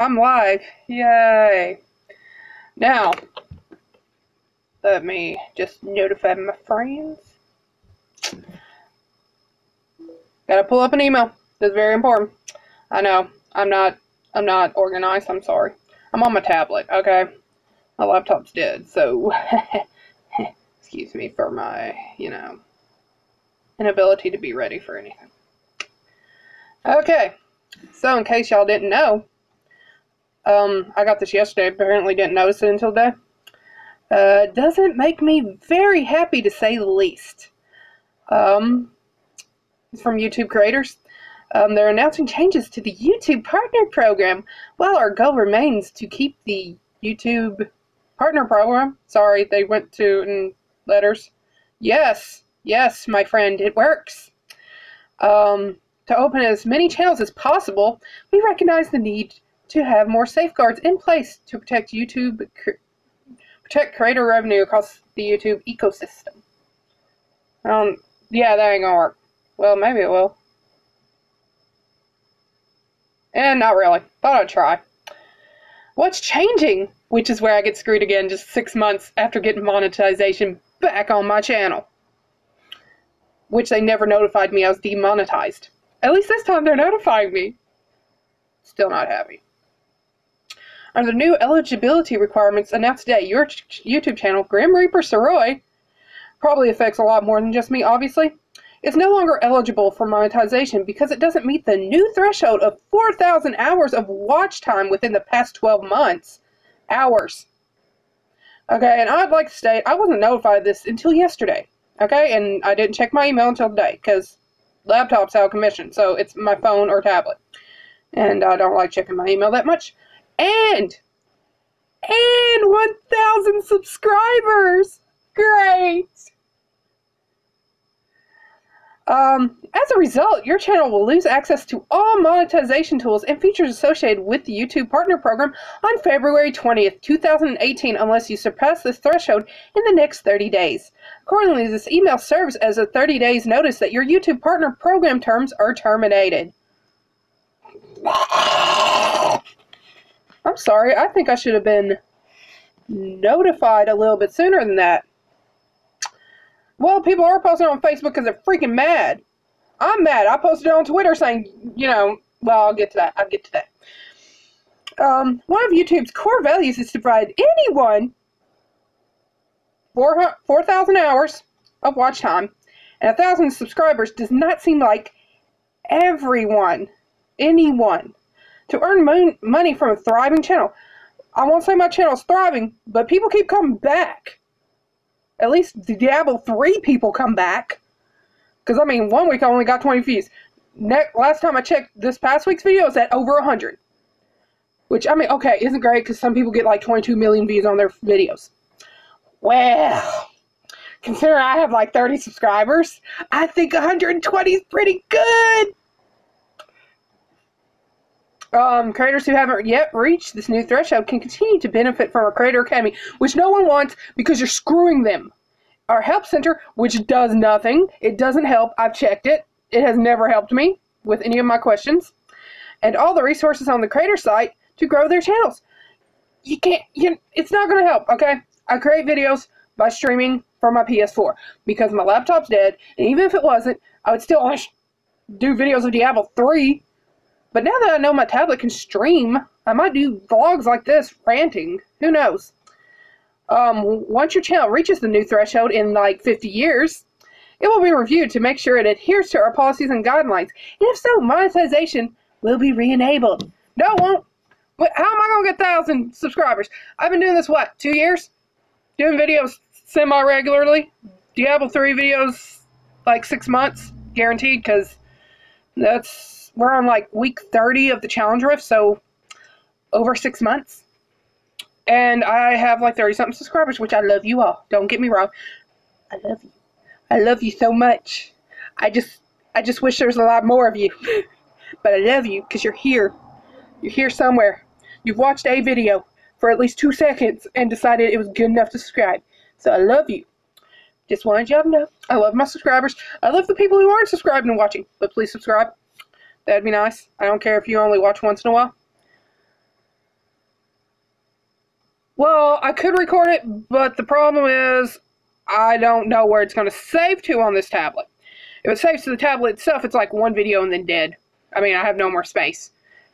I'm live. Yay. Now, let me just notify my friends. Gotta pull up an email. That's very important. I know. I'm not organized. I'm sorry. I'm on my tablet, okay? My laptop's dead, so excuse me for my, inability to be ready for anything. Okay. So, in case y'all didn't know, I got this yesterday, apparently didn't notice it until today. Doesn't make me very happy, to say the least. It's from YouTube creators. They're announcing changes to the YouTube Partner Program, while our goal remains to keep the YouTube Partner Program. Sorry, they went to in letters. Yes, my friend, it works. To open as many channels as possible, we recognize the need to have more safeguards in place to protect creator revenue across the YouTube ecosystem. Yeah, that ain't gonna work. Well, maybe it will. And not really. Thought I'd try. What's changing? Which is where I get screwed again just 6 months after getting monetization back on my channel. Which they never notified me I was demonetized. At least this time they're notifying me. Still not happy. Under the new eligibility requirements announced today, your YouTube channel, Grim Reaper Soroy, probably affects a lot more than just me, obviously, is no longer eligible for monetization because it doesn't meet the new threshold of 4,000 hours of watch time within the past 12 months. Hours. Okay, and I'd like to state, I wasn't notified of this until yesterday. Okay, and I didn't check my email until today, because laptop's out of commission, so it's my phone or tablet. And I don't like checking my email that much. And 1,000 subscribers! Great! As a result, your channel will lose access to all monetization tools and features associated with the YouTube Partner Program on February 20th, 2018, unless you surpass this threshold in the next 30 days. Accordingly, this email serves as a 30 days notice that your YouTube Partner Program terms are terminated. I'm sorry, I think I should have been notified a little bit sooner than that. Well, people are posting on Facebook because they're freaking mad. I'm mad. I posted it on Twitter saying, well, I'll get to that. One of YouTube's core values is to provide anyone 4,000 hours of watch time, and 1,000 subscribers does not seem like anyone, to earn money from a thriving channel. I won't say my channel's thriving, but people keep coming back. At least the Diablo 3 people come back. Because, 1 week I only got 20 views. Last time I checked this past week's video, it's at over 100. Which, okay, isn't great because some people get like 22 million views on their videos. Well, considering I have like 30 subscribers, I think 120 is pretty good. Creators who haven't yet reached this new threshold can continue to benefit from our Creator Academy, which no one wants because you're screwing them. Our Help Center, which does nothing. It doesn't help. I've checked it. It has never helped me with any of my questions. And all the resources on the Creator site to grow their channels. It's not going to help, okay? I create videos by streaming from my PS4 because my laptop's dead, and even if it wasn't, I would still do videos of Diablo 3. But now that I know my tablet can stream, I might do vlogs like this, ranting. Who knows? Once your channel reaches the new threshold in like 50 years, it will be reviewed to make sure it adheres to our policies and guidelines. And if so, monetization will be re-enabled. No, it won't. How am I going to get 1,000 subscribers? I've been doing this, 2 years? Doing videos semi-regularly. Diablo 3 videos, like 6 months, guaranteed, because we're on like week 30 of the challenge rift, so over 6 months. And I have like 30-something subscribers, which I love you all. Don't get me wrong. I love you. I love you so much. I just wish there was a lot more of you. But I love you because you're here. You're here somewhere. You've watched a video for at least 2 seconds and decided it was good enough to subscribe. So I love you. Just wanted y'all to know. I love my subscribers. I love the people who aren't subscribed and watching. But please subscribe. That'd be nice. I don't care if you only watch once in a while. Well, I could record it, but the problem is I don't know where it's going to save to on this tablet. If it saves to the tablet itself, it's like one video and then dead. I mean, I have no more space.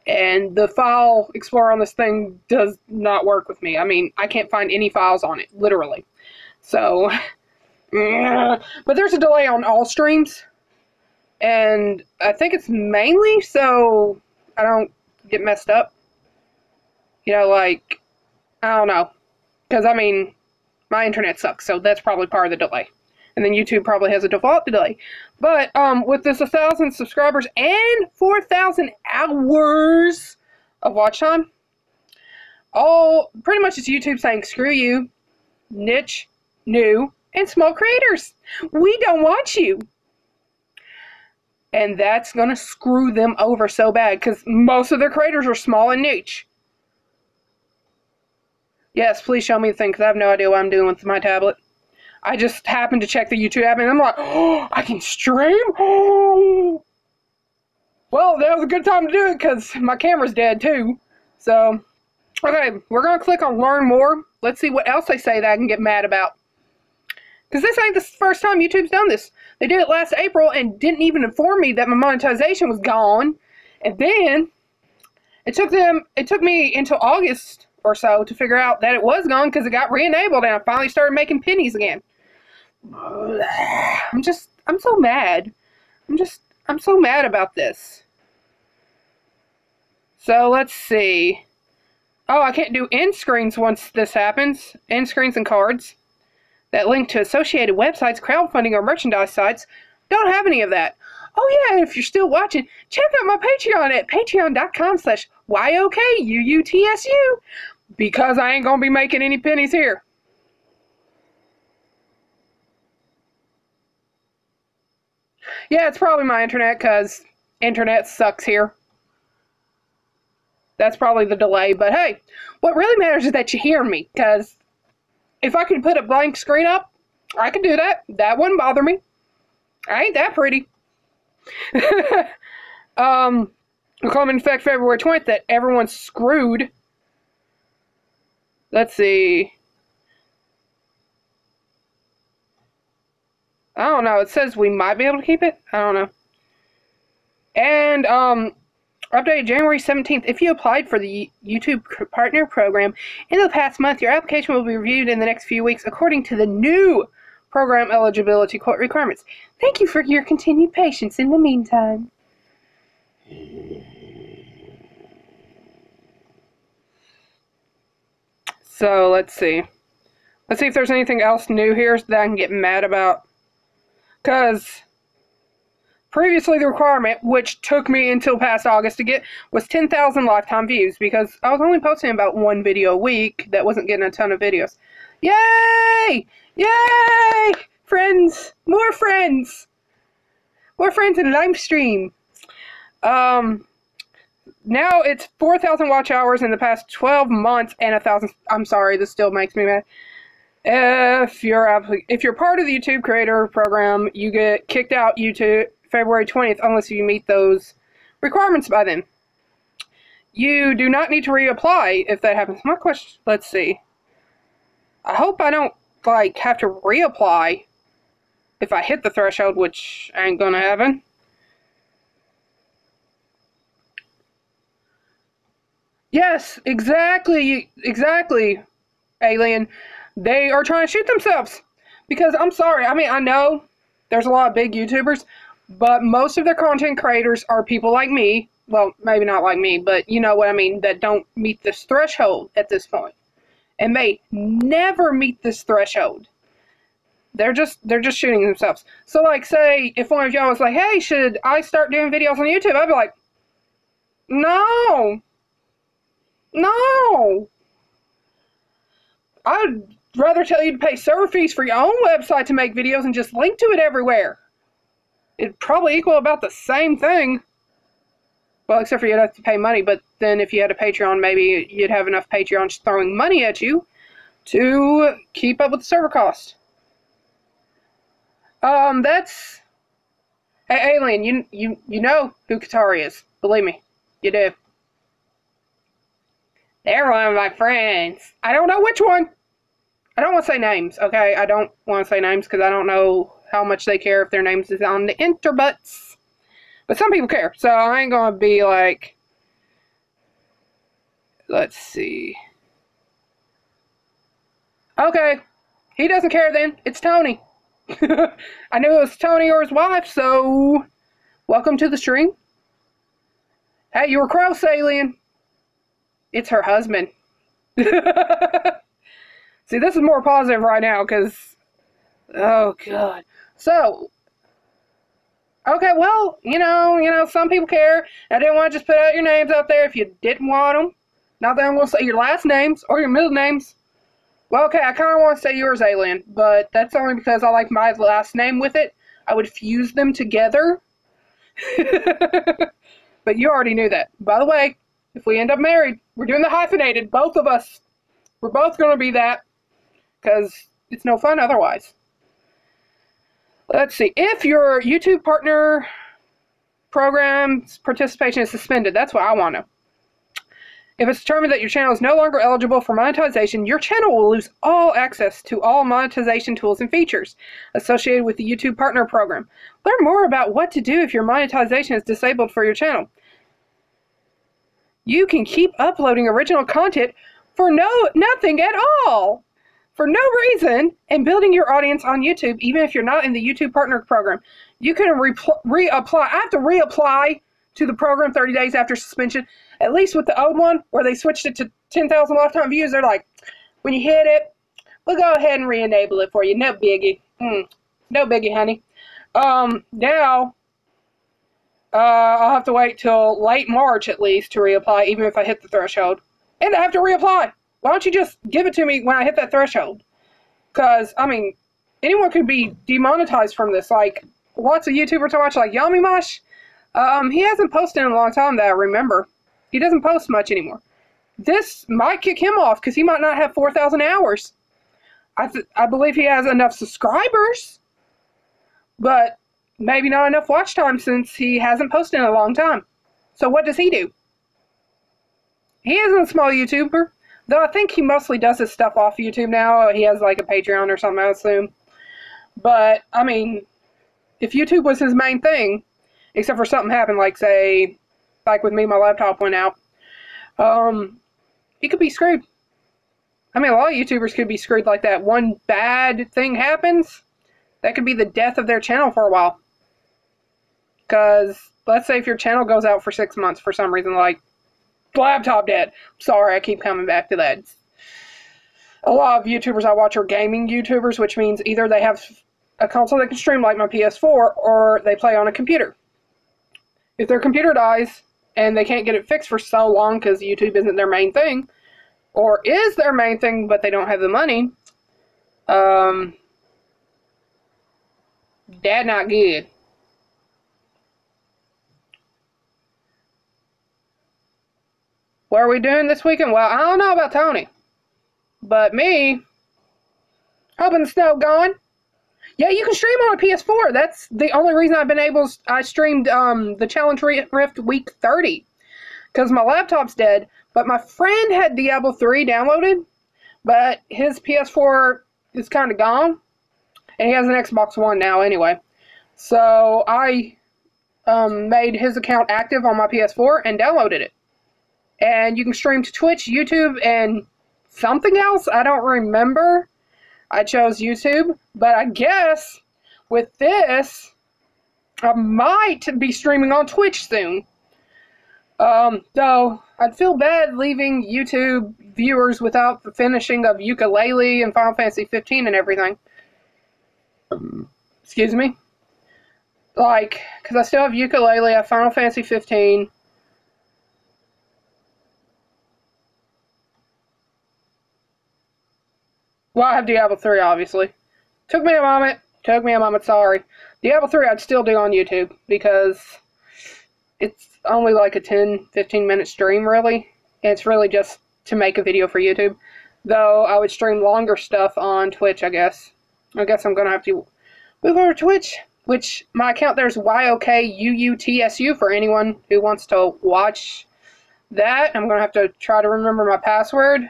And the file explorer on this thing does not work with me. I mean, I can't find any files on it, literally. So, but there's a delay on all streams. And I think it's mainly so I don't get messed up. You know, like, I don't know. Because, I mean, my internet sucks, so that's probably part of the delay. And then YouTube probably has a default delay. But with this 1,000 subscribers and 4,000 hours of watch time, all pretty much it's YouTube saying, screw you, niche, new, and small creators. We don't want you. And that's going to screw them over so bad because most of their creators are small and niche. Yes, please show me the thing because I have no idea what I'm doing with my tablet. I just happened to check the YouTube app and I'm like, oh, I can stream? Oh. Well, that was a good time to do it because my camera's dead too. So, okay, we're going to click on learn more. Let's see what else they say that I can get mad about. Because this ain't the first time YouTube's done this. They did it last April and didn't even inform me that my monetization was gone. And then it took me until August or so to figure out that it was gone because it got re-enabled and I finally started making pennies again. I'm so mad. I'm so mad about this. So let's see. Oh, I can't do end screens once this happens. End screens and cards that link to associated websites, crowdfunding, or merchandise sites. Don't have any of that. Oh yeah, if you're still watching, check out my Patreon at patreon.com/YOKUUTSU because I ain't gonna be making any pennies here. Yeah, it's probably my internet because internet sucks here. That's probably the delay, but hey, what really matters is that you hear me because if I could put a blank screen up, I could do that. That wouldn't bother me. I ain't that pretty. Will come in effect February 20th that everyone's screwed. Let's see. I don't know. It says we might be able to keep it. I don't know. And, updated January 17th. If you applied for the YouTube Partner Program in the past month, your application will be reviewed in the next few weeks according to the new program eligibility requirements. Thank you for your continued patience in the meantime. So, let's see. Let's see if there's anything else new here that I can get mad about. Because previously the requirement, which took me until past August to get, was 10,000 lifetime views because I was only posting about one video a week that wasn't getting a ton of videos. Yay! Yay! Friends! More friends! More friends in live stream. Now it's 4,000 watch hours in the past 12 months and 1,000. I'm sorry, this still makes me mad. If you're part of the YouTube Creator Program, you get kicked out YouTube February 20th unless you meet those requirements by then. You do not need to reapply if that happens. My question, let's see. I hope I don't have to reapply if I hit the threshold, which ain't gonna happen. Yes, exactly, Alien. They are trying to shoot themselves. Because, I'm sorry, I mean, I know there's a lot of big YouTubers, but most of their content creators are people like me. Well, maybe not like me, but you know what I mean, that don't meet this threshold at this point. And may never meet this threshold. They're just shooting themselves. So, like, say, if one of y'all was like, hey, should I start doing videos on YouTube? I'd be like, no. No. I'd rather tell you to pay server fees for your own website to make videos and just link to it everywhere. It'd probably equal about the same thing. Well, except for you'd have to pay money, but then if you had a Patreon, maybe you'd have enough Patreons throwing money at you to keep up with the server cost. That's... Hey, Alien, you know who Katari is. Believe me, you do. They're one of my friends. I don't know which one. I don't want to say names, okay? I don't want to say names because I don't know how much they care if their names is on the interbuts. But some people care, so I ain't gonna be like... Let's see. Okay. He doesn't care then. It's Tony. I knew it was Tony or his wife, so... Welcome to the stream. Hey, you were close, alien. It's her husband. See, this is more positive right now, because... Oh, God. So... Okay, well, you know, some people care. I didn't want to just put out your names out there if you didn't want them. Not that I'm going to say your last names or your middle names. Well, okay, I kind of want to say yours, Alien, but that's only because I like my last name with it. I would fuse them together. But you already knew that. By the way, if we end up married, we're doing the hyphenated, both of us. We're both going to be that, because it's no fun otherwise. Let's see. If your YouTube partner program's participation is suspended, that's what I want to know. If it's determined that your channel is no longer eligible for monetization, your channel will lose all access to all monetization tools and features associated with the YouTube Partner Program. Learn more about what to do if your monetization is disabled for your channel. You can keep uploading original content for nothing at all, for no reason, and building your audience on YouTube, even if you're not in the YouTube Partner Program. You can reapply. I have to reapply to the program 30 days after suspension. At least with the old one, where they switched it to 10,000 lifetime views, they're like, when you hit it, we'll go ahead and re-enable it for you. No biggie. No biggie, honey. Now, I'll have to wait till late March at least to reapply, even if I hit the threshold. And I have to reapply. Why don't you just give it to me when I hit that threshold? Because, I mean, anyone could be demonetized from this. Like, lots of YouTubers I watch, like Yummy Mosh. He hasn't posted in a long time that I remember. He doesn't post much anymore. This might kick him off because he might not have 4,000 hours. I believe he has enough subscribers, but maybe not enough watch time since he hasn't posted in a long time. So what does he do? He isn't a small YouTuber, though I think he mostly does his stuff off YouTube now. He has like a Patreon or something, I assume. But, I mean, if YouTube was his main thing, except for something happened, like, say, like with me, my laptop went out, he could be screwed. I mean, a lot of YouTubers could be screwed like that. One bad thing happens, that could be the death of their channel for a while. Because, let's say if your channel goes out for 6 months for some reason, like, laptop dead. Sorry, I keep coming back to that. A lot of YouTubers I watch are gaming YouTubers, which means either they have a console that can stream like my PS4, or they play on a computer. If their computer dies, and they can't get it fixed for so long because YouTube isn't their main thing, or is their main thing but they don't have the money, that not good. What are we doing this weekend? Well, I don't know about Tony, but me, hoping the snow going. Yeah, you can stream on a PS4. That's the only reason I've been able to... I streamed the Challenge Rift Week 30. Because my laptop's dead. But my friend had Diablo 3 downloaded. But his PS4 is kind of gone. And he has an Xbox One now anyway. So I made his account active on my PS4 and downloaded it. And you can stream to Twitch, YouTube, and something else. I don't remember. I chose YouTube, but I guess with this, I might be streaming on Twitch soon. Though I'd feel bad leaving YouTube viewers without the finishing of Yooka-Laylee and Final Fantasy 15 and everything. Excuse me. Like, because I still have Yooka-Laylee, I have Final Fantasy 15. Well, I have Diablo 3, obviously. Took me a moment, sorry. Diablo 3 I'd still do on YouTube, because it's only like a 10-15 minute stream, really. And it's really just to make a video for YouTube. Though, I would stream longer stuff on Twitch, I guess. I guess I'm going to have to move over to Twitch, which my account there is YOKUUTSU for anyone who wants to watch that. I'm going to have to try to remember my password,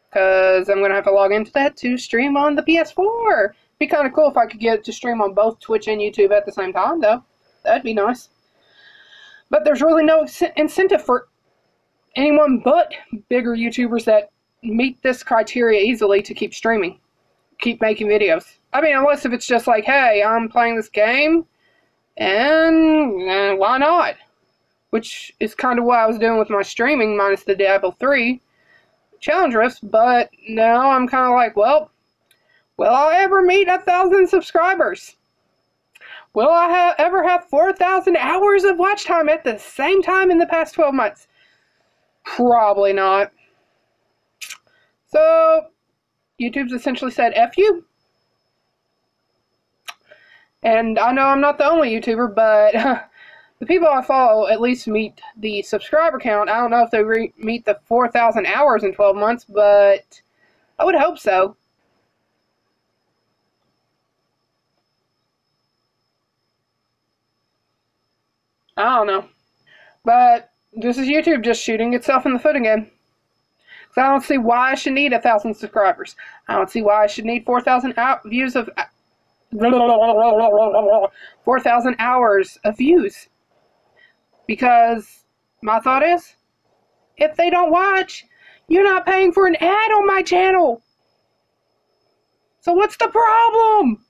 because I'm going to have to log into that to stream on the PS4. Be kind of cool if I could get it to stream on both Twitch and YouTube at the same time, though. That'd be nice. But there's really no incentive for anyone but bigger YouTubers that meet this criteria easily to keep streaming, keep making videos. I mean, unless if it's just like, hey, I'm playing this game, and why not? Which is kind of what I was doing with my streaming, minus the Diablo 3 challenge rifts. But now I'm kind of like, well, will I ever meet 1,000 subscribers? Will I ever have 4,000 hours of watch time at the same time in the past 12 months? Probably not. So, YouTube's essentially said, F you. And I know I'm not the only YouTuber, but the people I follow at least meet the subscriber count. I don't know if they meet the 4,000 hours in 12 months, but I would hope so. I don't know. But this is YouTube just shooting itself in the foot again. So I don't see why I should need 1,000 subscribers. I don't see why I should need 4,000 views of 4,000 hours of views. Because my thought is, if they don't watch, you're not paying for an ad on my channel. So what's the problem?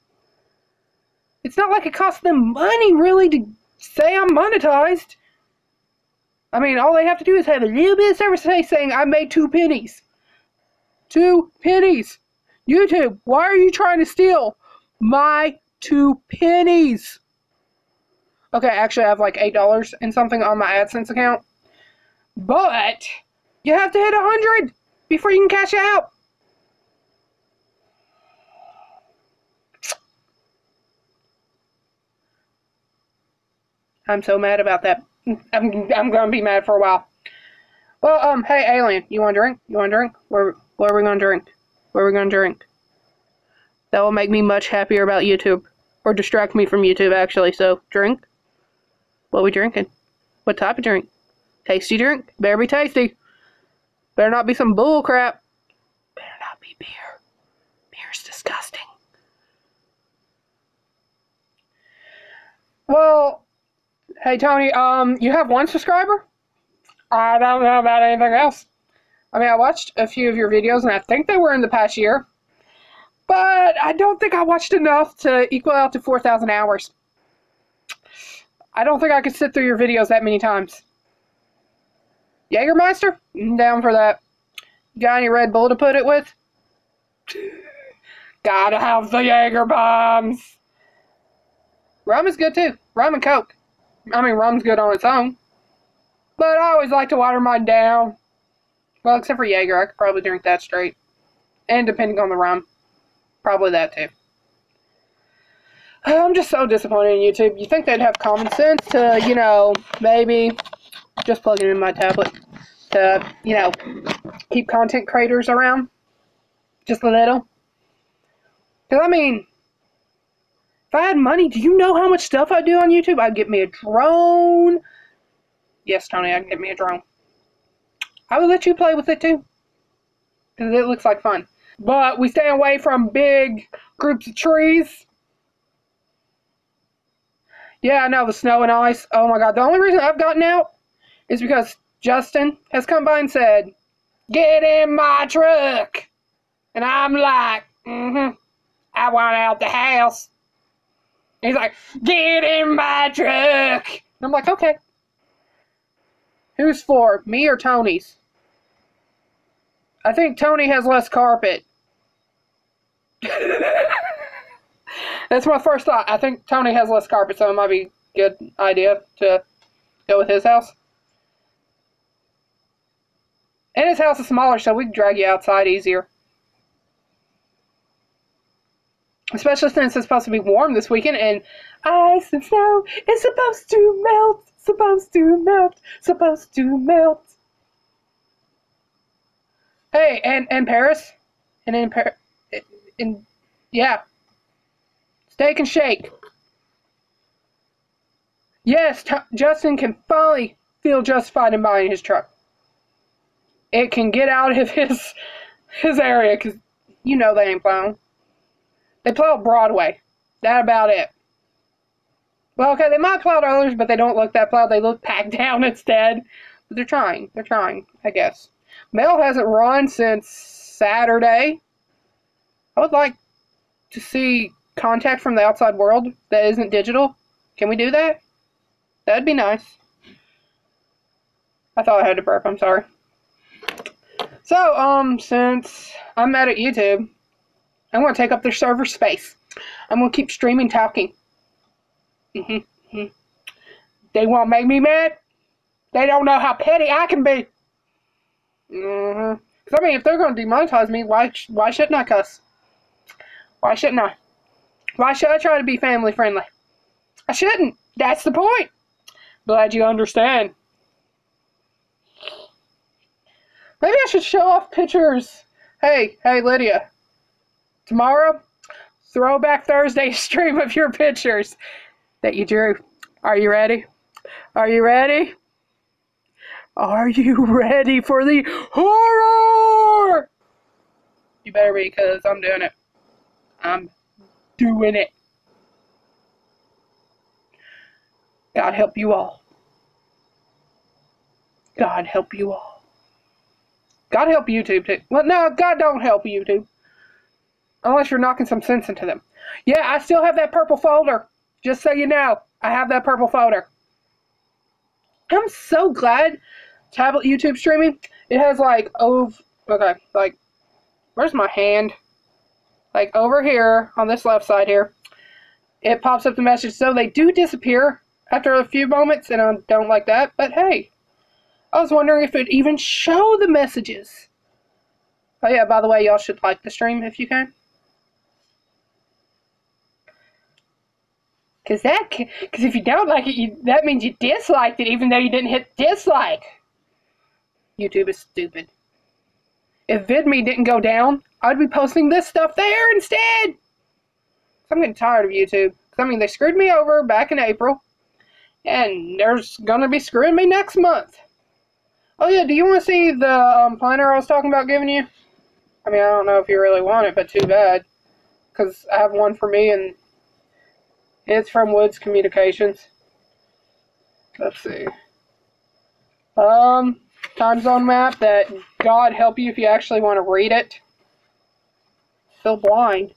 It's not like it costs them money really to say I'm monetized. I mean, all they have to do is have a little bit of service saying I made 2 pennies. 2 pennies. YouTube, why are you trying to steal my 2 pennies? Okay, actually I have like $8 and something on my AdSense account. But you have to hit 100 before you can cash out. I'm so mad about that. I'm gonna be mad for a while. Well, hey, Alien, you want a drink? You want a drink? What are we gonna drink? What are we gonna drink? That will make me much happier about YouTube. Or distract me from YouTube, actually. So, drink? What are we drinking? What type of drink? Tasty drink? Better be tasty. Better not be some bull crap. Better not be beer. Beer's disgusting. Well, hey, Tony, you have 1 subscriber? I don't know about anything else. I mean, I watched a few of your videos, and I think they were in the past year. But I don't think I watched enough to equal out to 4,000 hours. I don't think I could sit through your videos that many times. Jägermeister? I'm down for that. You got any Red Bull to put it with? Gotta have the Jaeger bombs. Rum is good too. Rum and Coke. I mean, rum's good on its own. But I always like to water mine down. Well, except for Jaeger. I could probably drink that straight. And depending on the rum. Probably that too. I'm just so disappointed in YouTube. You think they'd have common sense to, you know, maybe just plug it in my tablet to, you know, keep content creators around just a little. Because, I mean, if I had money, do you know how much stuff I do on YouTube? I'd get me a drone. Yes, Tony, I'd get me a drone. I would let you play with it too. Because it looks like fun. But we stay away from big groups of trees. Yeah, I know, the snow and ice. Oh my god, the only reason I've gotten out is because Justin has come by and said, "Get in my truck." And I'm like, I want out the house. And he's like, "Get in my truck." And I'm like, okay. Who's for, me or Tony's? I think Tony has less carpet. That's my first thought. I think Tony has less carpet, so it might be a good idea to go with his house. And his house is smaller, so we can drag you outside easier. Especially since it's supposed to be warm this weekend, and ice and snow is supposed to melt, supposed to melt, supposed to melt. Hey, and Paris, and yeah, Steak and Shake. Yes, Justin can finally feel justified in buying his truck. it can get out of his area, because you know they ain't plowing. They plow Broadway. That about it. Well, okay, they might plow others, but they don't look that plowed. They look packed down instead. But they're trying. They're trying, I guess. Mail hasn't run since Saturday. I would like to see contact from the outside world that isn't digital. Can we do that? That'd be nice. I thought I had to burp. I'm sorry. So, since I'm mad at YouTube, I'm going to take up their server space. I'm going to keep streaming talking. They won't make me mad. They don't know how petty I can be. Because, I mean, if they're going to demonetize me, why shouldn't I cuss? Why shouldn't I? Why should I try to be family friendly? I shouldn't. That's the point. Glad you understand. Maybe I should show off pictures. Hey, Lydia. Tomorrow, Throwback Thursday stream of your pictures that you drew. Are you ready? Are you ready? Are you ready for the horror? You better be, because I'm doing it. I'm doing it. God help you all. God help you all. God help YouTube too. Well, no, God don't help YouTube. Unless you're knocking some sense into them. Yeah, I still have that purple folder. Just so you know, I have that purple folder. I'm so glad tablet YouTube streaming. It has like, like, where's my hand? Like over here on this left side here. It pops up the message. So they do disappear after a few moments, and I don't like that. But hey, I was wondering if it'd even show the messages. Oh yeah, by the way, y'all should like the stream if you can. Because if you don't like it, that means you disliked it, even though you didn't hit dislike. YouTube is stupid. If VidMe didn't go down, I'd be posting this stuff there instead. I'm getting tired of YouTube. I mean, they screwed me over back in April, and they're gonna be screwing me next month. Oh yeah, do you want to see the planner I was talking about giving you? I mean, I don't know if you really want it, but too bad. Because I have one for me, and it's from Woods Communications. Let's see. Time zone map that God help you if you actually want to read it. Still blind.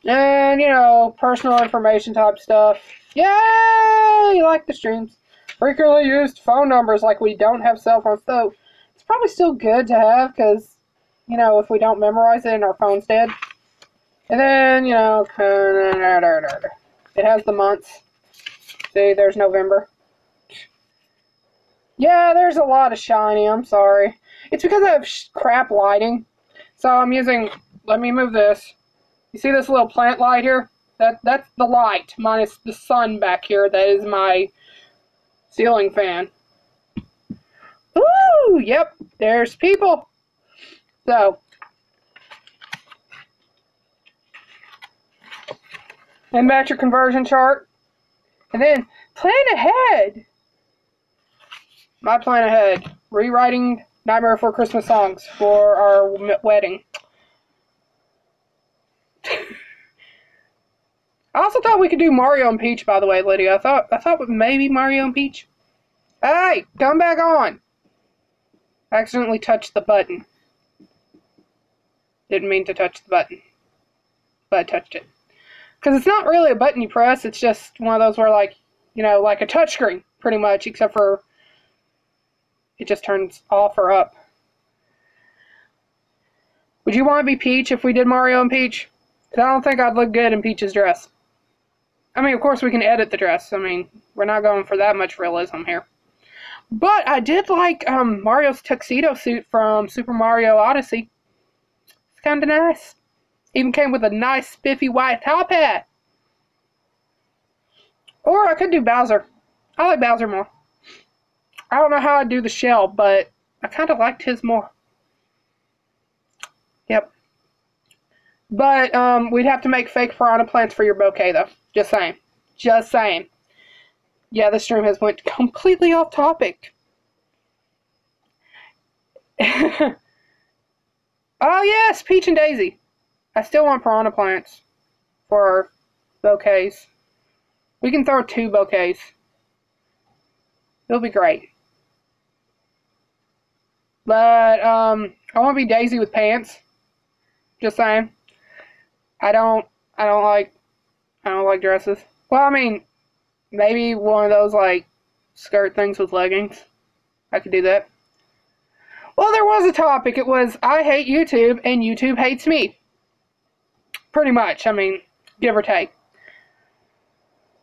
And, you know, personal information type stuff. Yay! Like the streams. Frequently used phone numbers, like we don't have cell phones. So, it's probably still good to have, because, you know, if we don't memorize it and our phone's dead. And then, you know, it has the months. See, there's November. Yeah, there's a lot of shiny, I'm sorry. It's because I have crap lighting. So I'm using, let me move this. You see this little plant light here? That's the light, minus the sun back here. That is my ceiling fan. Ooh, yep, there's people. So, and match your conversion chart. And then, plan ahead. My plan ahead. Rewriting Nightmare Before Christmas songs for our wedding. I also thought we could do Mario and Peach, by the way, Lydia. I thought maybe Mario and Peach. Hey, come back on. I accidentally touched the button. Didn't mean to touch the button, but I touched it. Because it's not really a button you press, it's just one of those where, like, you know, like a touchscreen, pretty much, except for it just turns off or up. Would you want to be Peach if we did Mario and Peach? Because I don't think I'd look good in Peach's dress. I mean, of course we can edit the dress. I mean, we're not going for that much realism here. But I did like Mario's tuxedo suit from Super Mario Odyssey. It's kind of nice. Even came with a nice spiffy white top hat. Or I could do Bowser. I like Bowser more. I don't know how I'd do the shell, but I kind of liked his more. Yep. But we'd have to make fake piranha plants for your bouquet, though. Just saying. Just saying. Yeah, this stream has went completely off topic. Oh yes, Peach and Daisy. I still want piranha plants for bouquets. We can throw 2 bouquets. It'll be great. But I want to be Daisy with pants. Just saying. I don't I don't like I don't like dresses. Well, I mean, maybe one of those like skirt things with leggings. I could do that. Well, there was a topic. It was I hate YouTube and YouTube hates me. Pretty much. I mean, give or take.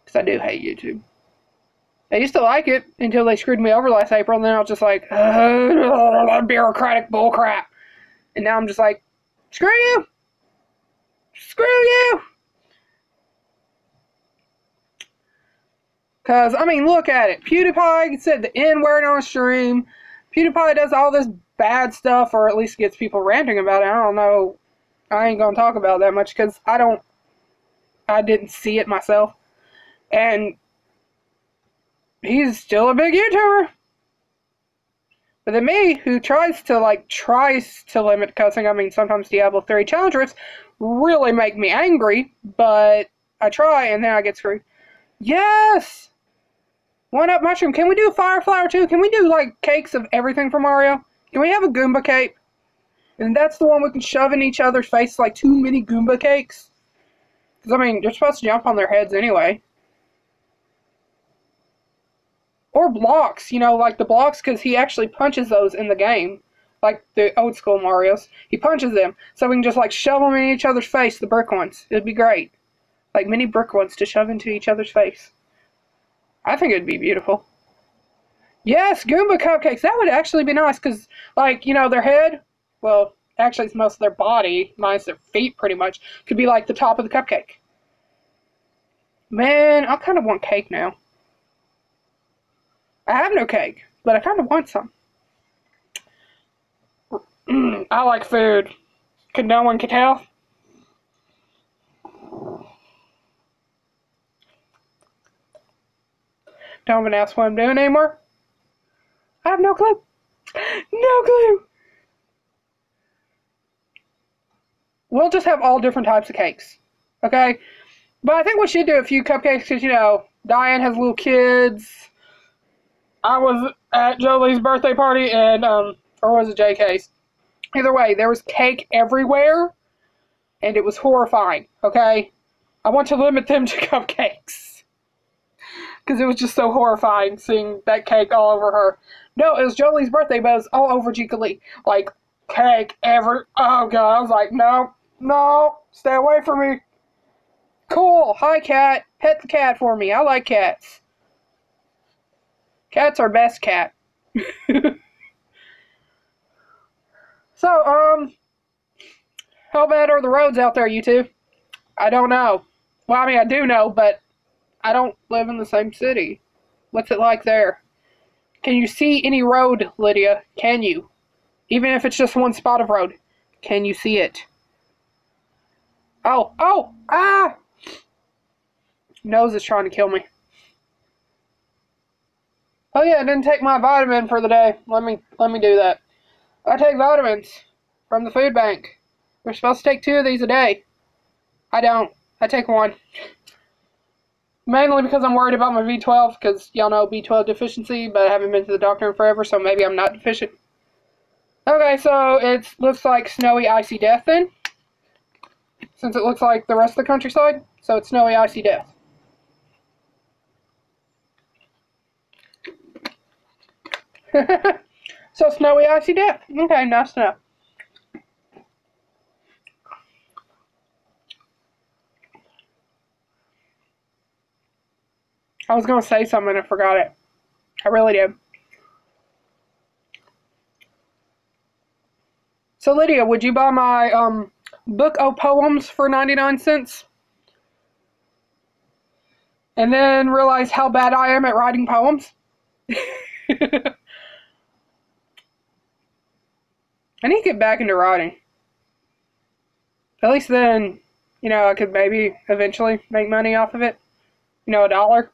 Because I do hate YouTube. I used to like it until they screwed me over last April, and then I was just like, bureaucratic bullcrap. And now I'm just like, screw you! Screw you! Because, I mean, look at it. PewDiePie said the N-word on a stream. PewDiePie does all this bad stuff, or at least gets people ranting about it. I don't know. I ain't gonna talk about that much, because I didn't see it myself. And he's still a big YouTuber. But then me, who tries to limit cussing, I mean, sometimes Diablo 3 challenge rifts really make me angry, but I try and then I get screwed. Yes! 1-Up Mushroom, can we do Fire Flower too? Can we do, like, cakes of everything from Mario? Can we have a Goomba cake? And that's the one we can shove in each other's face like 2 mini Goomba cakes? Because, I mean, you're supposed to jump on their heads anyway. Or blocks, you know, like the blocks, because he actually punches those in the game. Like the old school Marios. He punches them. So we can just, like, shove them in each other's face, the brick ones. It'd be great. Like mini brick ones to shove into each other's face. I think it'd be beautiful. Yes, Goomba cupcakes. That would actually be nice, because, like, you know, their head, well, actually it's most of their body, minus their feet pretty much, could be like the top of the cupcake. Man, I kind of want cake now. I have no cake, but I kind of want some. I like food. Could no one can tell? Don't even ask what I'm doing anymore. I have no clue. No clue. We'll just have all different types of cakes. Okay? But I think we should do a few cupcakes because, you know, Diane has little kids. I was at Jolie's birthday party and, or was it JK's? Either way, there was cake everywhere and it was horrifying, okay? I want to limit them to cupcakes. Because it was just so horrifying seeing that cake all over her. No, it was Jolie's birthday, but it was all over Jika Lee. Like, cake oh god, I was like, no, no, stay away from me. Cool, hi cat, pet the cat for me, I like cats. Cats are best cat. So, how bad are the roads out there, you two? I don't know. Well, I mean, I do know, but I don't live in the same city. What's it like there? Can you see any road, Lydia? Can you? Even if it's just one spot of road. Can you see it? Oh, ah! Nose is trying to kill me. Oh yeah, I didn't take my vitamin for the day. Let me do that. I take vitamins from the food bank. We're supposed to take 2 of these a day. I don't. I take 1. Mainly because I'm worried about my B12, because y'all know B12 deficiency, but I haven't been to the doctor in forever, so maybe I'm not deficient. Okay, so it looks like snowy, icy death then. Since it looks like the rest of the countryside, so it's snowy, icy death. So snowy, icy death. Okay, nice to know. I was going to say something and I forgot it. I really did. So Lydia, would you buy my book of poems for 99 cents? And then realize how bad I am at writing poems? I need to get back into writing. At least then, you know, I could maybe eventually make money off of it. You know, $1.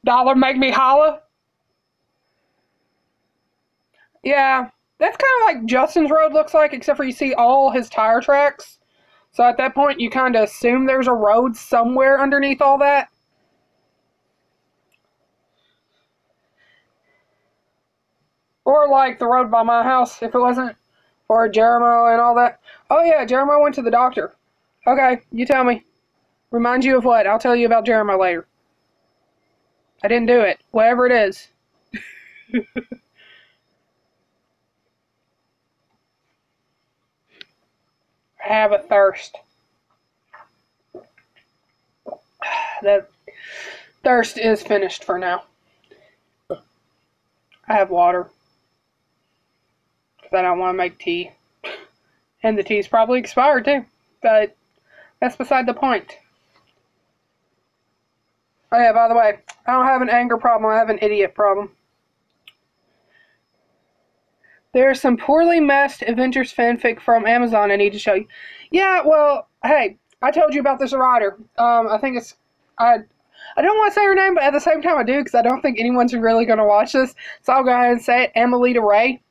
$1 make me holla. Yeah, That's kind of like Justin's road looks like, except for you see all his tire tracks. So at that point, you kind of assume there's a road somewhere underneath all that. Or like the road by my house, if it wasn't for Jeremiah and all that. Oh yeah, Jeremiah went to the doctor. Okay, you tell me. Remind you of what? I'll tell you about Jeremiah later. I didn't do it. Whatever it is. I have a thirst. That thirst is finished for now. I have water. Because I don't want to make tea. And the tea's probably expired too. But that's beside the point. Oh yeah, by the way, I don't have an anger problem, I have an idiot problem. There's some poorly messed Avengers fanfic from Amazon I need to show you. Yeah, well, hey, I told you about this writer. I think it's... I don't want to say her name, but at the same time I do, because I don't think anyone's really going to watch this. So I'll go ahead and say it. Amelita Ray.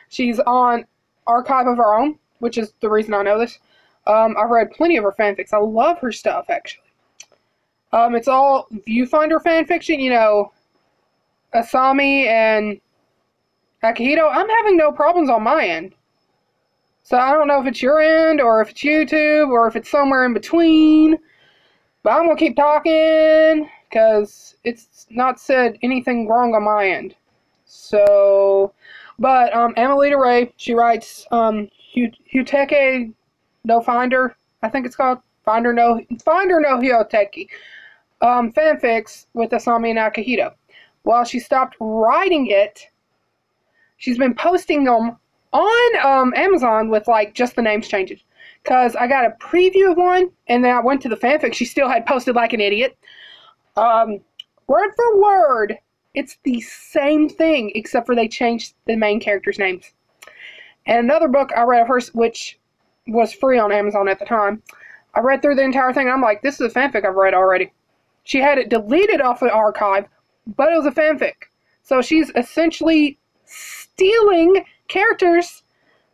She's on Archive of Her Own, which is the reason I know this. I've read plenty of her fanfics. I love her stuff, actually. It's all Viewfinder fanfiction, you know, Asami and Akihito. I'm having no problems on my end. So I don't know if it's your end, or if it's YouTube, or if it's somewhere in between. But I'm going to keep talking, because it's not said anything wrong on my end. So, but Amelita Ray, she writes Huteke no Finder, I think it's called. Finder no Hyoteki. Fanfics with Asami and Akihito. While she stopped writing it, she's been posting them on Amazon with like just the names changed. Because I got a preview of one, and then I went to the fanfic. She still had posted like an idiot. Word for word, it's the same thing, except for they changed the main characters' names. And another book I read of hers, which was free on Amazon at the time, I read through the entire thing, and I'm like, this is a fanfic I've read already. She had it deleted off the archive, but it was a fanfic. So she's essentially stealing characters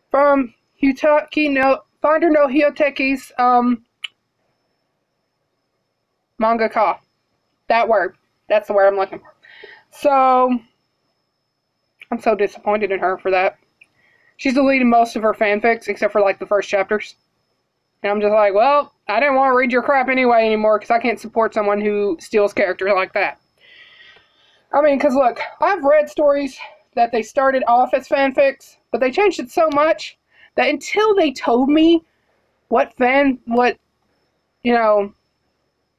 from Finder no Hyoteki's mangaka. That word. That's the word I'm looking for. So, I'm so disappointed in her for that. She's deleted most of her fanfics, except for like the first chapters. And I'm just like, well, I didn't want to read your crap anyway anymore, because I can't support someone who steals characters like that. I mean, because look, I've read stories that they started off as fanfics, but they changed it so much that until they told me what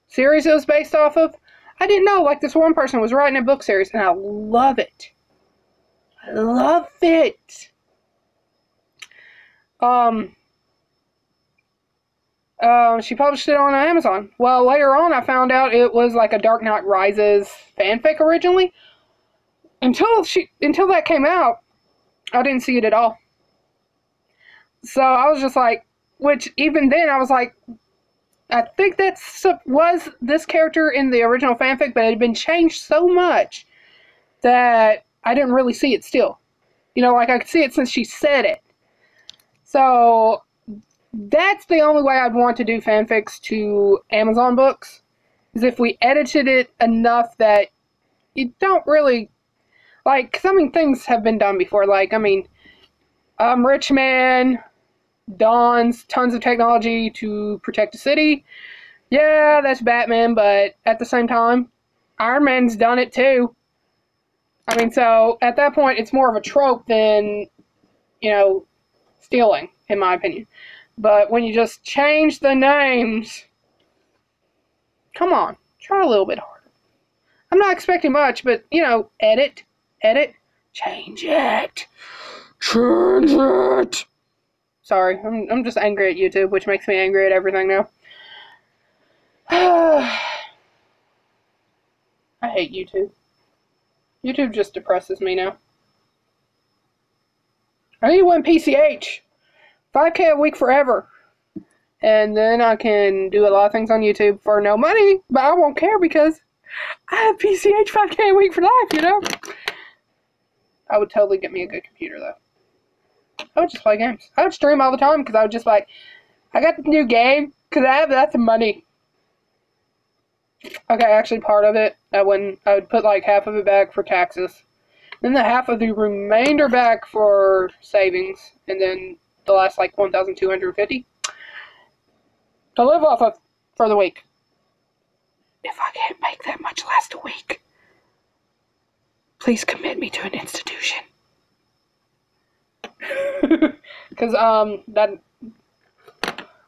series it was based off of, I didn't know. Like, this one person was writing a book series, and I love it. I love it. She published it on Amazon. Well, later on, I found out it was like a Dark Knight Rises fanfic originally. Until that came out, I didn't see it at all. So I was just like, which even then I was like, I think that was this character in the original fanfic, but it had been changed so much that I didn't really see it still. You know, like I could see it since she said it. So that's the only way I'd want to do fanfics to Amazon books, is if we edited it enough that you don't really, like, 'cause I mean, things have been done before. Like, I mean, Rich Man dons tons of technology to protect the city. Yeah, that's Batman, but at the same time, Iron Man's done it too. I mean, so at that point, it's more of a trope than, you know, stealing, in my opinion. But when you just change the names, come on, try a little bit harder. I'm not expecting much, but, you know, edit, change it. Sorry, I'm just angry at YouTube, which makes me angry at everything now. I hate YouTube. YouTube just depresses me now. I need one PCH. 5K a week forever. And then I can do a lot of things on YouTube for no money, but I won't care because I have PCH 5K a week for life, you know? I would totally get me a good computer, though. I would just play games. I would stream all the time because I would just like, I got this new game because I have lots of money. Okay, actually part of it, I would put like half of it back for taxes. Then the half of the remainder back for savings. And then the last like 1,250 to live off of for the week. If I can't make that much last a week, please commit me to an institution. Because, that...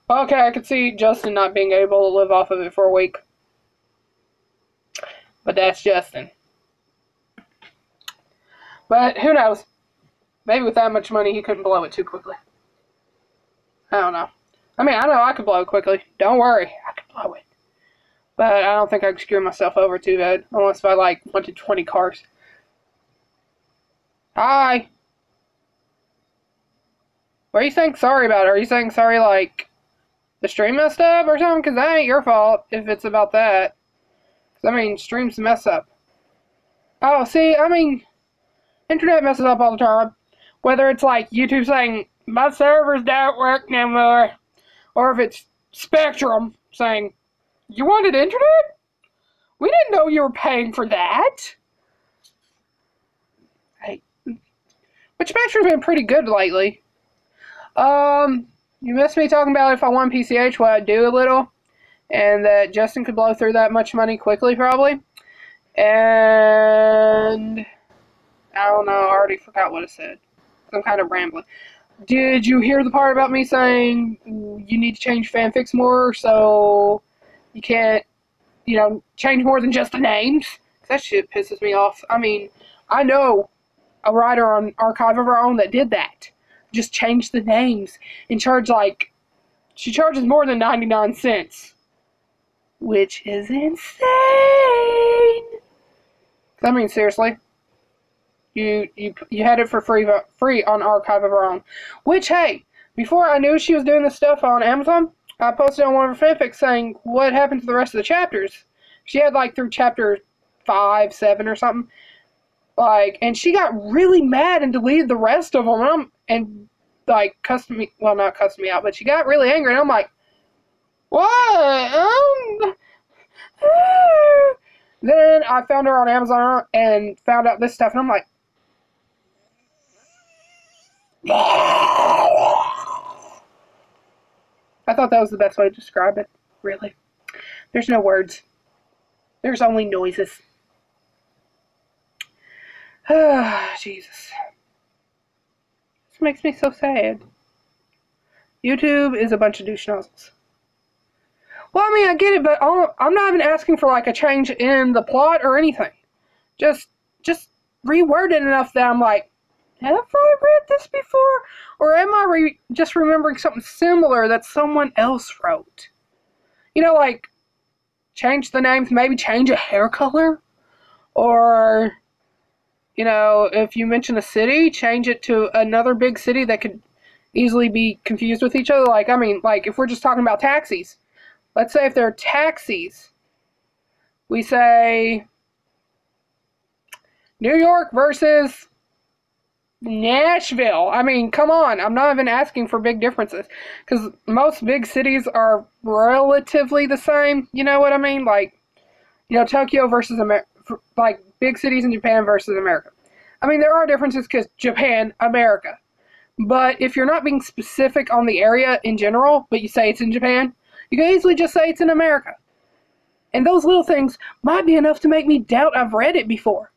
Okay, I could see Justin not being able to live off of it for a week. But that's Justin. But, who knows? Maybe with that much money, he couldn't blow it too quickly. I don't know. I mean, I know I could blow it quickly. Don't worry, I could blow it. But I don't think I could screw myself over too bad. Unless if I, like, wanted 20 cars. Hi! What are you saying sorry about? Are you saying sorry, like, the stream messed up or something? Because that ain't your fault if it's about that. Because, I mean, streams mess up. Oh, see, I mean, internet messes up all the time. Whether it's, like, YouTube saying, my servers don't work no more. Or if it's Spectrum saying, you wanted internet? We didn't know you were paying for that. Hey. But Spectrum's been pretty good lately. You missed me talking about if I won PCH, what I'd do a little. And that Justin could blow through that much money quickly, probably. And I don't know, I already forgot what I said. I'm kind of rambling. Did you hear the part about me saying you need to change fanfics more so you can't, you know, change more than just the names? That shit pisses me off. I mean, I know a writer on Archive of Our Own that did that. Just change the names and charge like, she charges more than 99 cents. Which is insane. I mean, seriously. You had it for free on Archive of Our Own. Which, hey, before I knew she was doing this stuff on Amazon, I posted on one of her fanfics saying what happened to the rest of the chapters. She had like through chapter 5, 7 or something. Like, and she got really mad and deleted the rest of them. And like, cussed me, well, not cussed me out, but she got really angry. And I'm like, what? Then I found her on Amazon and found out this stuff. And I'm like, I thought that was the best way to describe it, really. There's no words. There's only noises. Jesus. This makes me so sad. YouTube is a bunch of douche nozzles. Well, I mean, I get it, but I'm not even asking for, like, a change in the plot or anything. Just reword it enough that I'm like, have I read this before? Or am I just remembering something similar that someone else wrote? You know, like, change the names, maybe change a hair color? Or, you know, if you mention a city, change it to another big city that could easily be confused with each other. Like, I mean, like, if we're just talking about taxis. Let's say if they're taxis, we say New York versus Nashville. I mean, come on. I'm not even asking for big differences. Because most big cities are relatively the same. You know what I mean? Like, you know, Tokyo versus America. Like, big cities in Japan versus America. I mean, there are differences because Japan, America. But if you're not being specific on the area in general, but you say it's in Japan, you can easily just say it's in America. And those little things might be enough to make me doubt I've read it before.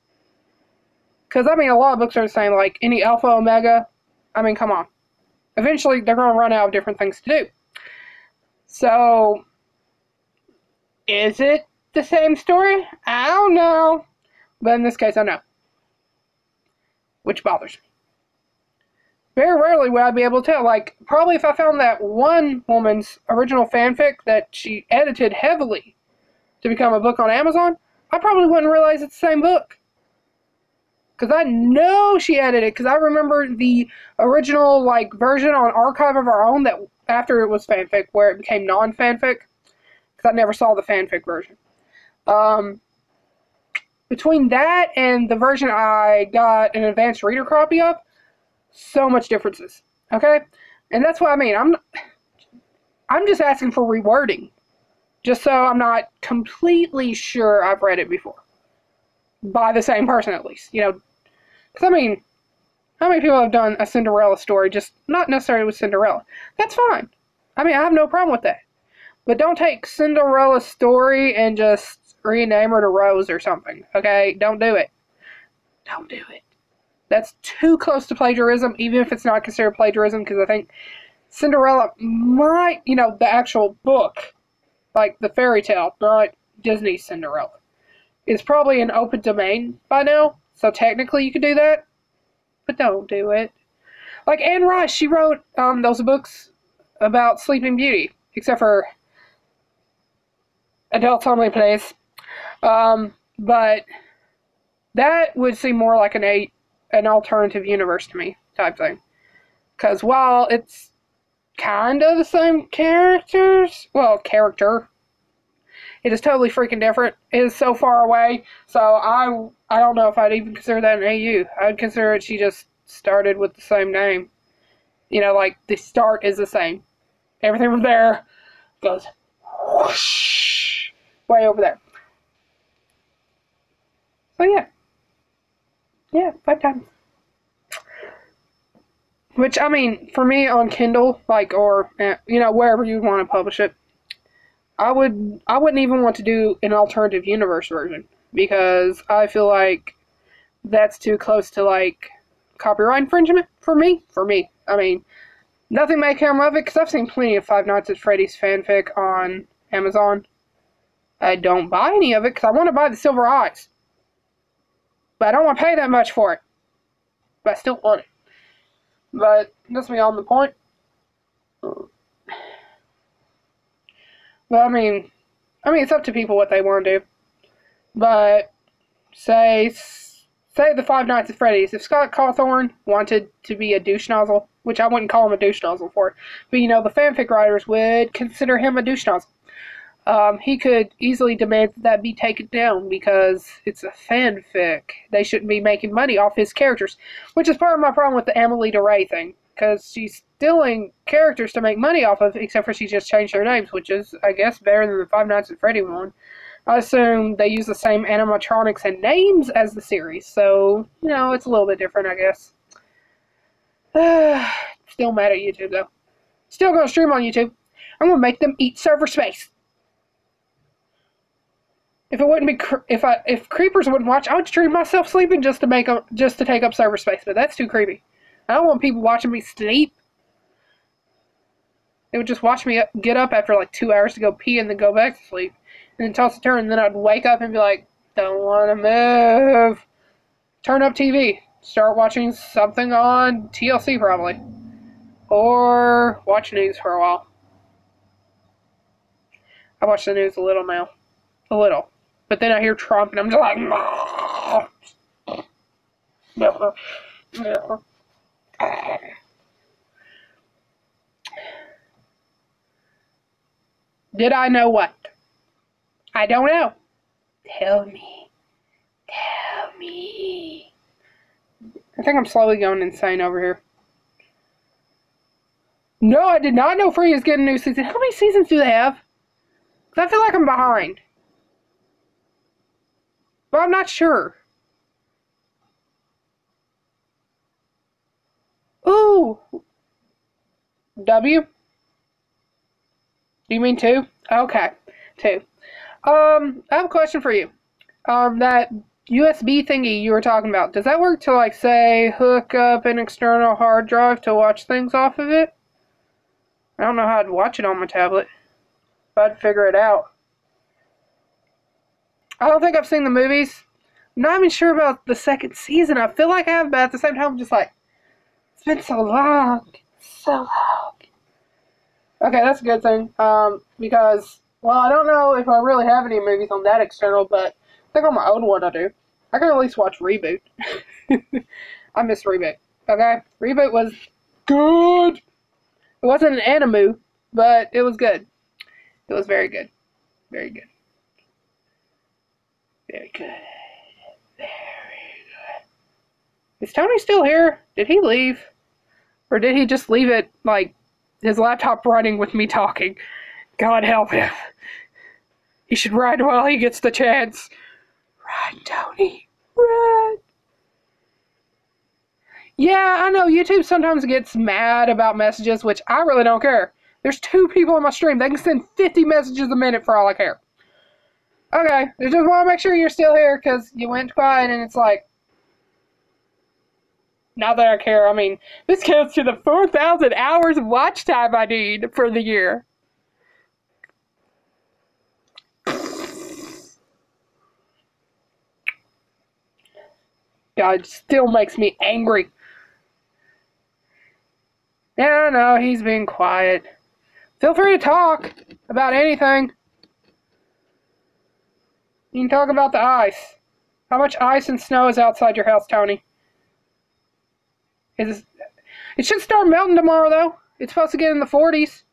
Because, I mean, a lot of books are saying, like, any alpha, omega. I mean, come on. Eventually, they're going to run out of different things to do. So, is it the same story? I don't know. But in this case, I know. Which bothers me. Very rarely would I be able to tell. Like, probably if I found that one woman's original fanfic that she edited heavily to become a book on Amazon, I probably wouldn't realize it's the same book. Because I know she edited it. Because I remember the original, like, version on Archive of Our Own that after it was fanfic, where it became non-fanfic. Because I never saw the fanfic version. Between that and the version I got an advanced reader copy of, so much differences. Okay? And that's what I mean. I'm just asking for rewording. Just so I'm not completely sure I've read it before. By the same person, at least. You know, because I mean, how many people have done a Cinderella story, just not necessarily with Cinderella? That's fine. I mean, I have no problem with that. But don't take Cinderella's story and just rename her to Rose or something, okay? Don't do it. Don't do it. That's too close to plagiarism, even if it's not considered plagiarism, because I think Cinderella might, you know, the actual book, like the fairy tale, not Disney's Cinderella, is probably an open domain by now, so technically you could do that, but don't do it. Like Anne Rice, she wrote those books about Sleeping Beauty, except for Adults Only Plays. But that would seem more like an alternative universe to me type thing. Because while it's kind of the same characters, well, character, it is totally freaking different. It is so far away, so I don't know if I'd even consider that an AU. I'd consider it she just started with the same name. You know, like the start is the same. Everything from there goes whoosh, way over there. So yeah. Yeah, 5 times. Which, I mean, for me on Kindle, like, or, you know, wherever you want to publish it, I wouldn't even want to do an alternative universe version, because I feel like that's too close to, like, copyright infringement for me. I mean, nothing may come of it, because I've seen plenty of Five Nights at Freddy's fanfic on Amazon. I don't buy any of it, because I want to buy the Silver Eyes. But I don't want to pay that much for it. But I still want it. But that's beyond the point. But I mean, it's up to people what they want to do. But say the Five Nights at Freddy's. If Scott Cawthorn wanted to be a douche nozzle, which I wouldn't call him a douche nozzle for it, but you know, the fanfic writers would consider him a douche nozzle. He could easily demand that be taken down because it's a fanfic. They shouldn't be making money off his characters, which is part of my problem with the Amelita Ray thing, because she's stealing characters to make money off of, except for she just changed their names, which is, I guess, better than the Five Nights at Freddy one. I assume they use the same animatronics and names as the series, so, you know, it's a little bit different, I guess. Still mad at YouTube, though. Still gonna stream on YouTube. I'm gonna make them eat server space. If it wouldn't be, if creepers wouldn't watch, I would stream myself sleeping just to take up server space. But that's too creepy. I don't want people watching me sleep. They would just watch me get up after like 2 hours to go pee and then go back to sleep, and then toss a turn, and then I'd wake up and be like, don't want to move. Turn up TV. Start watching something on TLC probably, or watch news for a while. I watch the news a little now, a little. But then I hear Trump, and I'm just like, no. Did I know what? I don't know. Tell me. Tell me. I think I'm slowly going insane over here. No, I did not know Free is getting a new season. How many seasons do they have? Because I feel like I'm behind. But I'm not sure. Ooh. W? Do you mean 2? Okay. 2. I have a question for you. That USB thingy you were talking about, does that work to, like, say, hook up an external hard drive to watch things off of it? I don't know how I'd watch it on my tablet, but I'd figure it out. I don't think I've seen the movies. I'm not even sure about the second season. I feel like I have, but at the same time, I'm just like, it's been so long. So long. Okay, that's a good thing. Because, well, I don't know if I really have any movies on that external, but I think on my own one I do. I can at least watch Reboot. I miss Reboot. Okay? Reboot was good. It wasn't an anime, but it was good. It was very good. Very good. Very good. Very good. Is Tony still here? Did he leave? Or did he just leave it, like, his laptop running with me talking? God help him. He should ride while he gets the chance. Ride, Tony. Ride. Yeah, I know YouTube sometimes gets mad about messages, which I really don't care. There's 2 people on my stream. They can send 50 messages a minute for all I care. Okay, I just want to make sure you're still here because you went quiet and it's like, not that I care. I mean, this counts to the 4,000 hours of watch time I need for the year. God, it still makes me angry. Yeah, no, he's being quiet. Feel free to talk about anything. You can talk about the ice. How much ice and snow is outside your house, Tony? It should start melting tomorrow, though. It's supposed to get in the 40s.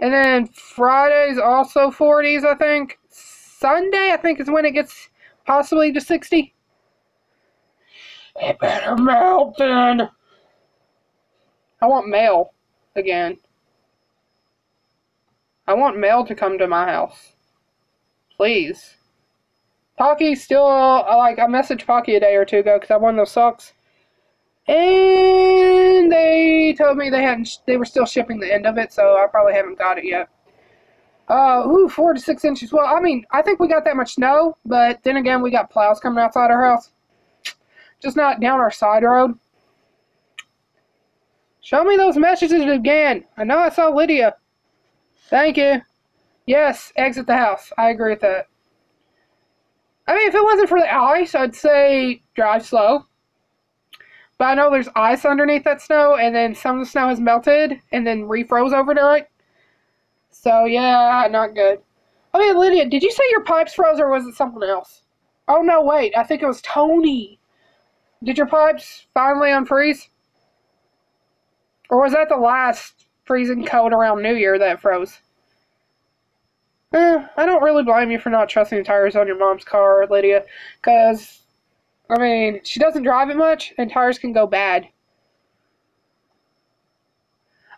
And then Friday's also 40s, I think. Sunday, I think, is when it gets possibly to 60. It better melt then. I want mail again. I want mail to come to my house. Please. Pocky still, I messaged Pocky a day or two ago because I won those socks. And they told me they were still shipping the end of it, so I probably haven't got it yet. 4 to 6 inches. Well, I mean, I think we got that much snow, but then again, we got plows coming outside our house. Just not down our side road. Show me those messages again. I know I saw Lydia. Thank you. Yes, exit the house. I agree with that. I mean, if it wasn't for the ice, I'd say drive slow. But I know there's ice underneath that snow, and then some of the snow has melted, and then refroze overnight. So, yeah, not good. Okay, Lydia, did you say your pipes froze, or was it someone else? Oh, no, wait. I think it was Tony. Did your pipes finally unfreeze? Or was that the last freezing cold around New Year that froze? I don't really blame you for not trusting the tires on your mom's car, Lydia. Because, I mean, she doesn't drive it much, and tires can go bad.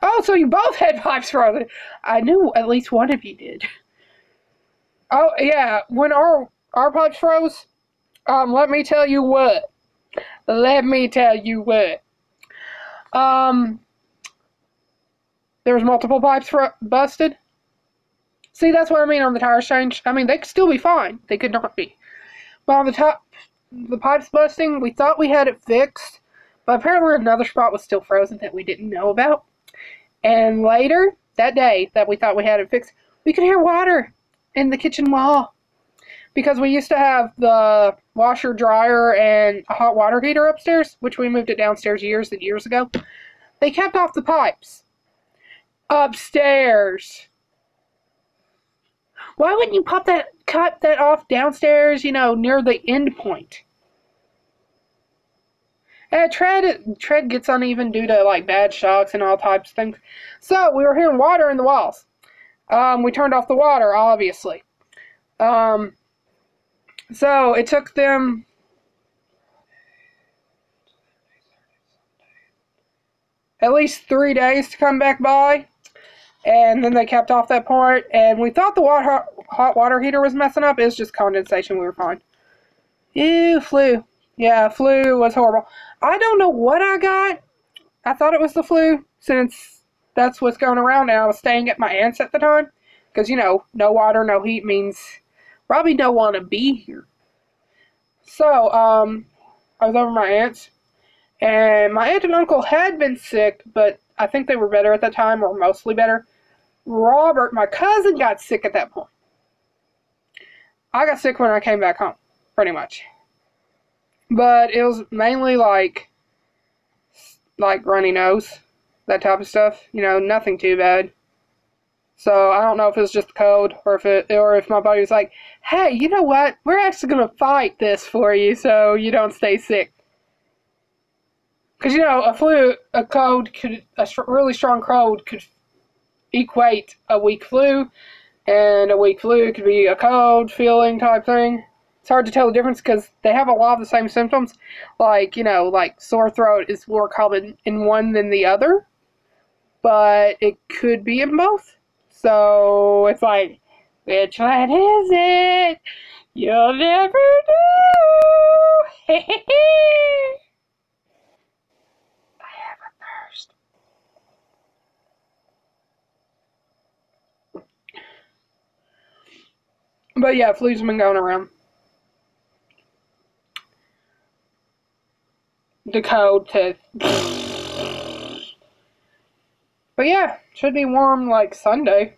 Oh, so you both had pipes frozen. I knew at least one of you did. Oh, yeah, when our pipes froze, let me tell you what. Let me tell you what. There was multiple pipes busted. See, that's what I mean on the tires change. I mean, they could still be fine. They could not be. But on the top, the pipes busting, we thought we had it fixed. But apparently another spot was still frozen that we didn't know about. And later, that day that we thought we had it fixed, we could hear water in the kitchen wall. Because we used to have the washer, dryer, and a hot water heater upstairs, which we moved it downstairs years and years ago. They kept off the pipes. Upstairs. Why wouldn't you cut that off downstairs, near the end point? Tread gets uneven due to, bad shocks and all types of things. So, we were hearing water in the walls. We turned off the water, obviously. So, it took them at least 3 days to come back by. And then they kept off that part. And we thought the hot water heater was messing up. It was just condensation. We were fine. Ew, flu. Yeah, flu was horrible. I don't know what I got. I thought it was the flu, since that's what's going around. And I was staying at my aunt's at the time. Because, no water, no heat means Robbie don't want to be here. So, I was over at my aunt's. And my aunt and uncle had been sick, but I think they were better at that time, or mostly better. Robert, my cousin, got sick at that point. I got sick when I came back home, pretty much. But it was mainly like runny nose, that type of stuff. Nothing too bad. So I don't know if it was just the cold, or if my body was like, hey, you know what? We're actually going to fight this for you so you don't stay sick. Because, a really strong cold could equate a weak flu, and a weak flu could be a cold feeling type thing. It's hard to tell the difference because they have a lot of the same symptoms. Like sore throat is more common in one than the other. but it could be in both. So it's like, which one is it? You'll never know. I have a thirst. But yeah, flu's been going around. The code to. But yeah, should be warm like Sunday.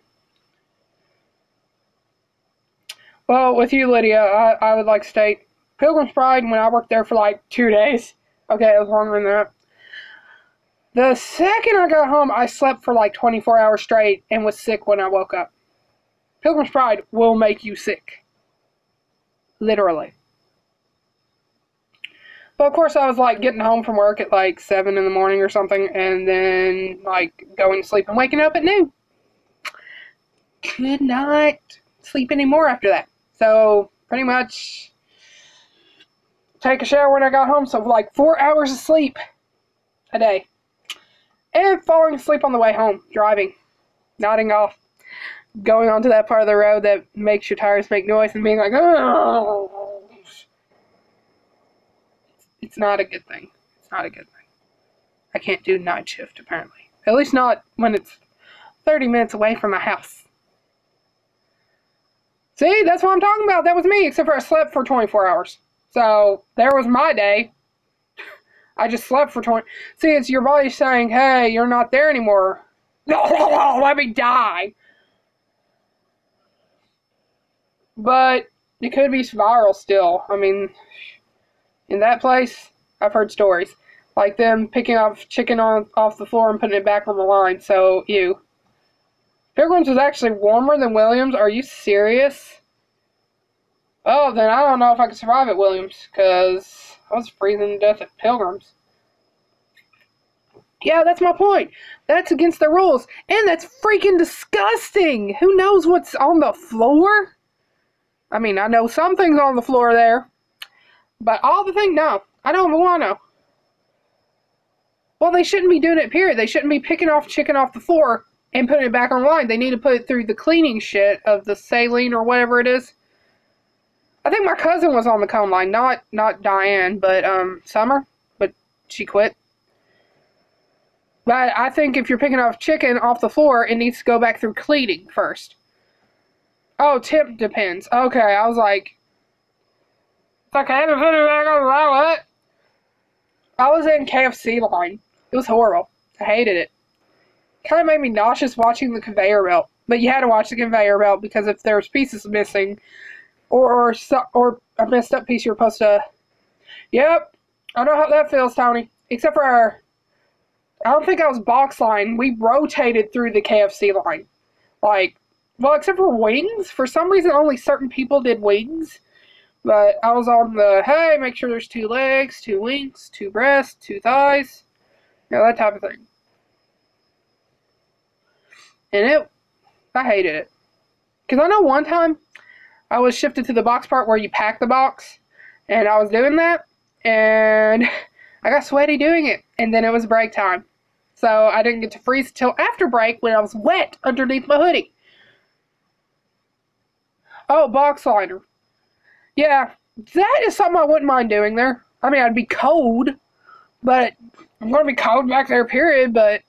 Well, with you, Lydia, I would like to state Pilgrim's Pride, when I worked there for like 2 days. Okay, it was longer than that. The second I got home, I slept for like 24 hours straight and was sick when I woke up. Pilgrim's Pride will make you sick. Literally. But of course, I was like getting home from work at like 7 in the morning or something, and then like going to sleep and waking up at noon. Could not sleep anymore after that. So pretty much take a shower when I got home, so like 4 hours of sleep a day. And falling asleep on the way home, driving, nodding off, going onto that part of the road that makes your tires make noise and being like, oh. It's not a good thing. It's not a good thing. I can't do night shift, apparently. At least not when it's 30 minutes away from my house. See, that's what I'm talking about. That was me, except for I slept for 24 hours. So, there was my day. I just slept for 20. See, it's your body saying, hey, you're not there anymore. No, let me die. But it could be viral still. I mean, in that place, I've heard stories. Like them picking off chicken off the floor and putting it back on the line. So, ew. Pilgrim's was actually warmer than Williams. Are you serious? Oh, then I don't know if I could survive at Williams, because I was freezing to death at Pilgrim's. Yeah, that's my point. That's against the rules. And that's freaking disgusting. Who knows what's on the floor? I mean, I know some things on the floor there. But all the things, no. I don't even want to know. Well, they shouldn't be doing it, period. They shouldn't be picking off chicken off the floor and putting it back online. They need to put it through the cleaning shit of the saline or whatever it is. I think my cousin was on the cone line. Not Diane, but Summer. But she quit. But I think if you're picking off chicken off the floor, it needs to go back through cleaning first. Oh, tip depends. Okay, I was like, it's okay to put it back on the line. What? I was in KFC line. It was horrible. I hated it. Kind of made me nauseous watching the conveyor belt. But you had to watch the conveyor belt because if there was pieces missing or a messed up piece, you're supposed to... Yep, I know how that feels, Tony. Except for I don't think I was box line. We rotated through the KFC line. Like, well, except for wings. For some reason, only certain people did wings. But I was on the, hey, make sure there's 2 legs, 2 wings, 2 breasts, 2 thighs. You know, that type of thing. And I hated it. Because I know one time, I was shifted to the box part where you pack the box. And I was doing that. And I got sweaty doing it. And then it was break time. So I didn't get to freeze until after break when I was wet underneath my hoodie. Oh, box liner. Yeah, that is something I wouldn't mind doing there. I mean, I'd be cold, but I'm going to be cold back there, period. But,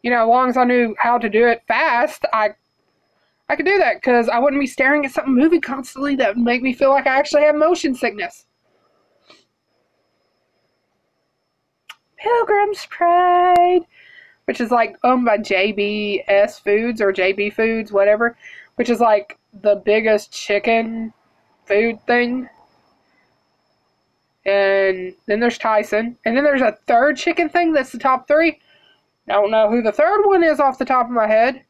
you know, as long as I knew how to do it fast, I could do that because I wouldn't be staring at something moving constantly that would make me feel like I actually have motion sickness. Pilgrim's Pride, which is like owned by JBS Foods or JB Foods, whatever, which is like the biggest chicken food thing. And then there's Tyson. And then there's a third chicken thing that's the top 3. Don't know who the third one is off the top of my head.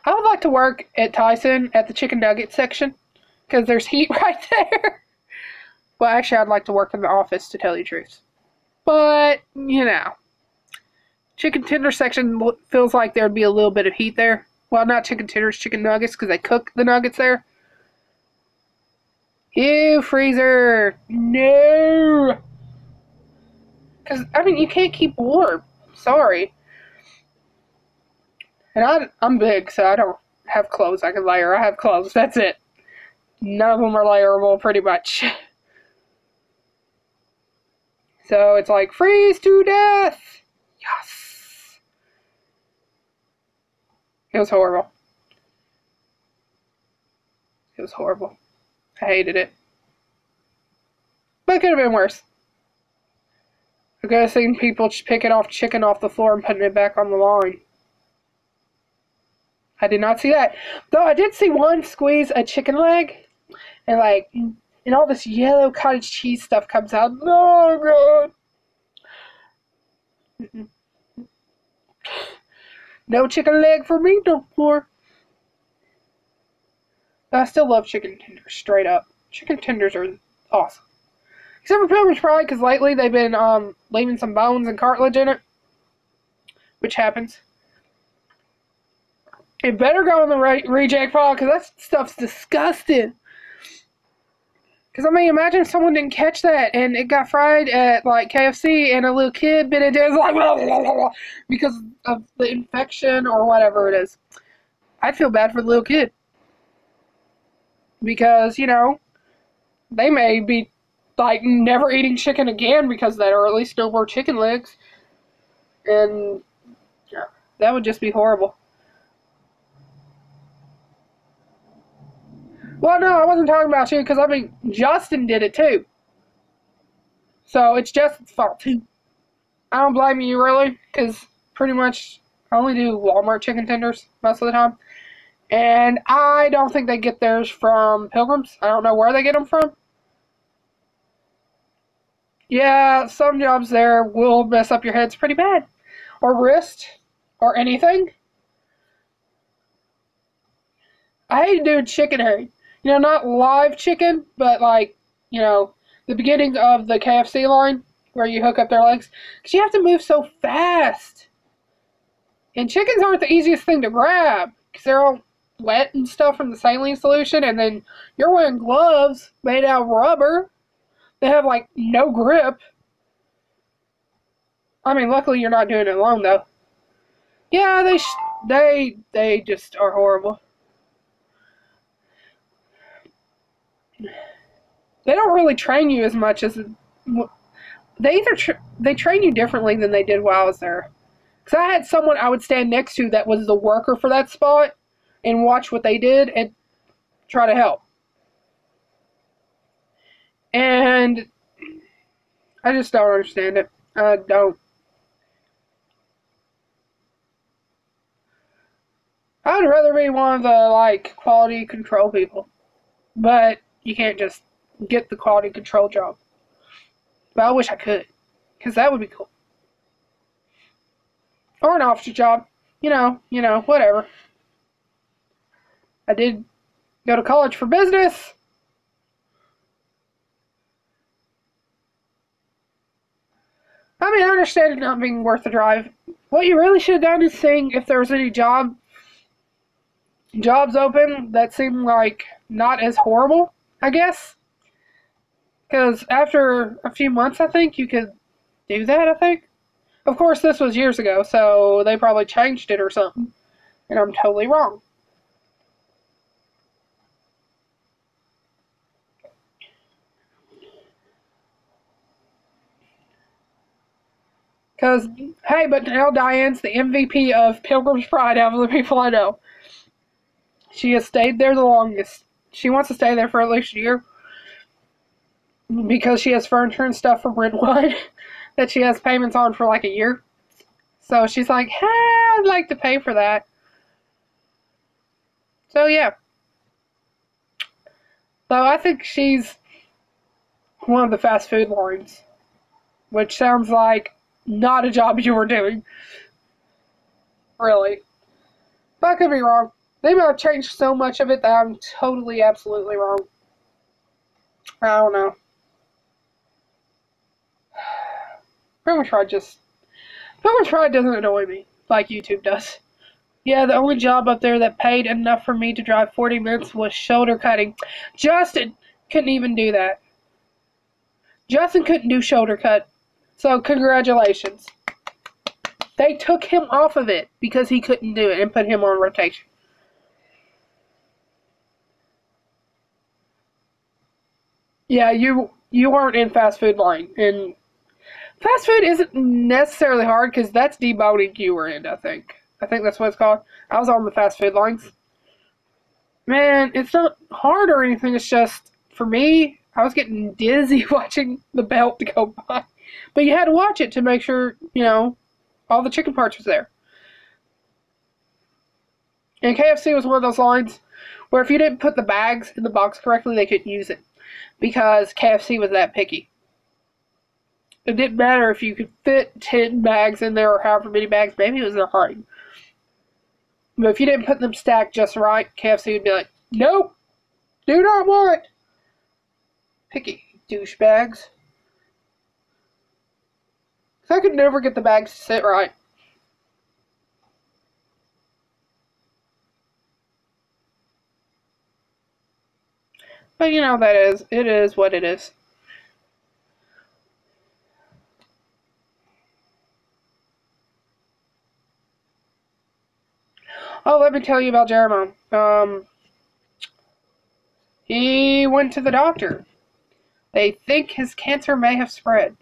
I would like to work at Tyson at the chicken nugget section because there's heat right there. Well, actually, I'd like to work in the office to tell you the truth. But, you know, chicken tender section feels like there'd be a little bit of heat there. Well, not chicken tenders, chicken nuggets because they cook the nuggets there. Ew, freezer. No. Because, I mean, you can't keep warm. Sorry. And I'm big, so I don't have clothes I can layer. I have clothes. That's it. None of them are layerable, pretty much. So it's like, freeze to death! Yes! It was horrible. It was horrible. I hated it. But it could have been worse. I could have seen people picking off chicken off the floor and putting it back on the line. I did not see that. Though I did see one squeeze a chicken leg, and like, and all this yellow cottage cheese stuff comes out. Oh, God. No chicken leg for me no more. But I still love chicken tenders, straight up. Chicken tenders are awesome. Except for Pilgrim's Pride, because lately they've been leaving some bones and cartilage in it. Which happens. It better go in the reject pile, because that stuff's disgusting. Because, I mean, imagine if someone didn't catch that, and it got fried at, like, KFC, and a little kid bit it, and like, blah, blah, blah, because of the infection or whatever it is. I'd feel bad for the little kid. Because, you know, they may be, like, never eating chicken again because of that, or at least no more chicken legs. And yeah, that would just be horrible. Well, no, I wasn't talking about you, because, I mean, Justin did it, too. So, it's Justin's fault, too. I don't blame you, really, because pretty much I only do Walmart chicken tenders most of the time. And I don't think they get theirs from Pilgrims. I don't know where they get them from. Yeah, some jobs there will mess up your heads pretty bad. Or wrist. Or anything. I hate doing chicken hang. You know, not live chicken, but like, you know, the beginning of the KFC line where you hook up their legs. Because you have to move so fast. And chickens aren't the easiest thing to grab. Because they're all wet and stuff from the saline solution. And then you're wearing gloves made out of rubber. They have, like, no grip. I mean, luckily you're not doing it alone, though. Yeah, they just are horrible. They don't really train you as much as... They train you differently than they did while I was there. Because I had someone I would stand next to that was the worker for that spot and watch what they did and try to help. And I just don't understand it. I don't. I would rather be one of the, like, quality control people. But you can't just get the quality control job. But I wish I could. Because that would be cool. Or an officer job. You know, whatever. I did go to college for business. I mean, I understand it not being worth the drive. What you really should have done is seeing if there was any jobs open that seemed like not as horrible, I guess. Because after a few months, I think, you could do that, I think. Of course, this was years ago, so they probably changed it or something. And I'm totally wrong. Because, hey, but now Diane's the MVP of Pilgrim's Pride out of the people I know. She has stayed there the longest. She wants to stay there for at least a year. Because she has furniture and stuff from Redwood that she has payments on for like a year. So she's like, hey, I'd like to pay for that. So yeah. So I think she's one of the fast food lines. Which sounds like not a job you were doing. Really. But I could be wrong. They might have changed so much of it that I'm totally, absolutely wrong. I don't know. Pilgrim's Pride doesn't annoy me like YouTube does. Yeah, the only job up there that paid enough for me to drive 40 minutes was shoulder cutting. Justin, couldn't even do that. Justin couldn't do shoulder cut. So congratulations. They took him off of it because he couldn't do it and put him on rotation. Yeah, you weren't in fast food line. And fast food isn't necessarily hard because that's deboning you were in, I think. I think that's what it's called. I was on the fast food lines. Man, it's not hard or anything. It's just, for me, I was getting dizzy watching the belt go by. But you had to watch it to make sure, all the chicken parts was there. And KFC was one of those lines where if you didn't put the bags in the box correctly, they couldn't use it. Because KFC was that picky. It didn't matter if you could fit 10 bags in there or however many bags. Maybe it was 9. But if you didn't put them stacked just right, KFC would be like, nope, do not want. Picky douchebags. So I could never get the bags to sit right. But it is what it is. Oh, let me tell you about Jeremiah. He went to the doctor. They think his cancer may have spread.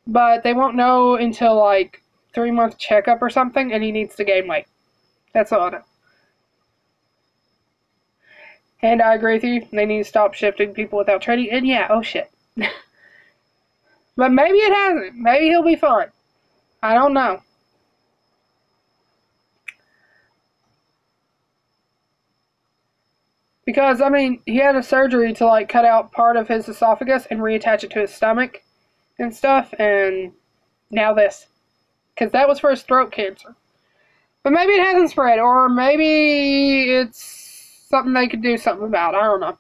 But they won't know until like 3-month checkup or something, and he needs to gain weight. That's all I know. And I agree with you. They need to stop shifting people without training. And yeah, oh shit. But maybe it hasn't. Maybe he'll be fine. I don't know. Because, he had a surgery to, like, cut out part of his esophagus and reattach it to his stomach and stuff, and now this. Because that was for his throat cancer. But maybe it hasn't spread, or maybe it's something they could do something about. I don't know.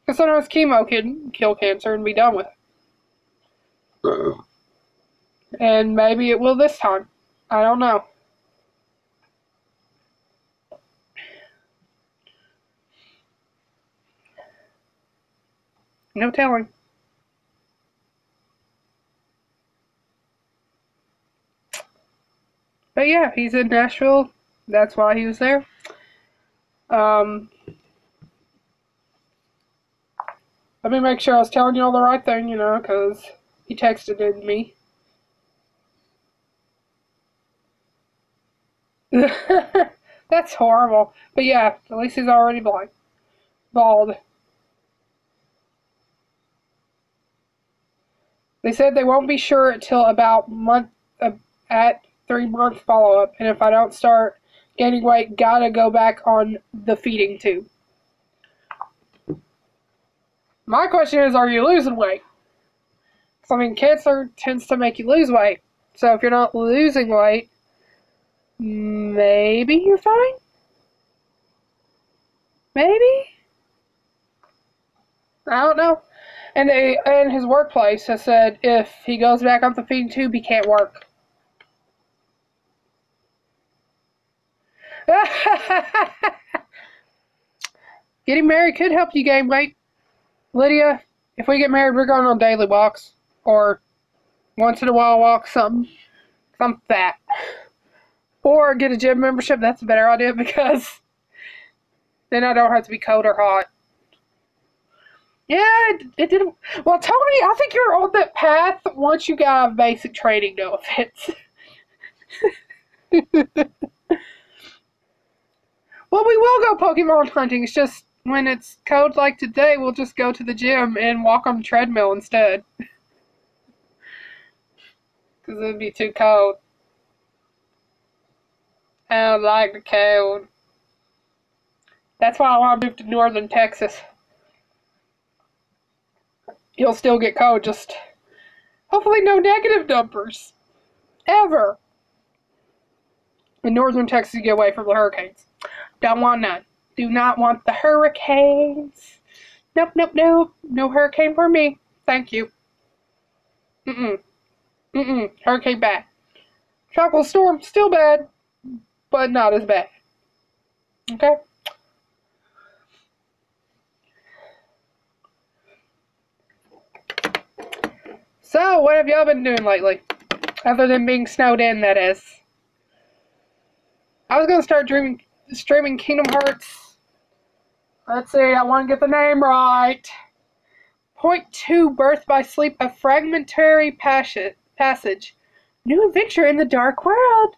Because sometimes chemo can kill cancer and be done with it. And maybe it will this time. I don't know. No telling. But yeah, he's in Nashville. That's why he was there. Let me make sure I was telling you all the right thing, because he texted it to me. That's horrible. But yeah, at least he's already bald. They said they won't be sure until about at 3-month follow-up, and if I don't start gaining weight, gotta go back on the feeding tube. My question is, are you losing weight? Because, cancer tends to make you lose weight. So if you're not losing weight, maybe you're fine? Maybe? I don't know. And his workplace has said if he goes back on the feeding tube, he can't work. Getting married could help you gain weight. Lydia, if we get married, we're going on daily walks. Or once in a while walk something. 'Cause I'm fat. Or get a gym membership. That's a better idea because then I don't have to be cold or hot. Yeah, it didn't. Well, Tony, I think you're on that path once you got basic training, no offense. Well, we will go Pokemon hunting. It's just when it's cold like today, we'll just go to the gym and walk on the treadmill instead. Because it'd be too cold. I don't like the cold. That's why I want to move to northern Texas. You'll still get cold, just hopefully no negative numbers. Ever. In northern Texas, you get away from the hurricanes. Don't want none. Do not want the hurricanes. Nope, nope, nope. No hurricane for me. Thank you. Hurricane bad. Tropical storm, still bad, but not as bad. Okay? So, what have y'all been doing lately? Other than being snowed in, that is. I was going to start streaming Kingdom Hearts. Let's see, I want to get the name right. Point 2, Birth by Sleep, a fragmentary passage. New adventure in the dark world.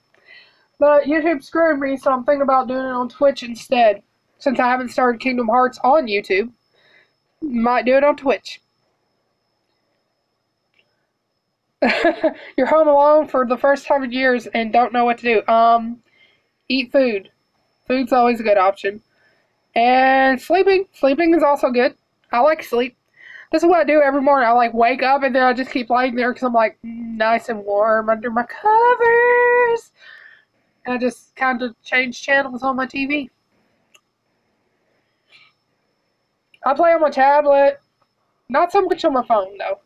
But YouTube screwed me, so I'm thinking about doing it on Twitch instead. Since I haven't started Kingdom Hearts on YouTube, might do it on Twitch. You're home alone for the first time in years and don't know what to do. Eat food. Food's always a good option. And sleeping. Sleeping is also good. I like sleep. This is what I do every morning. I like wake up and then I just keep laying there because I'm like nice and warm under my covers. And I just kind of change channels on my TV. I play on my tablet. Not so much on my phone though.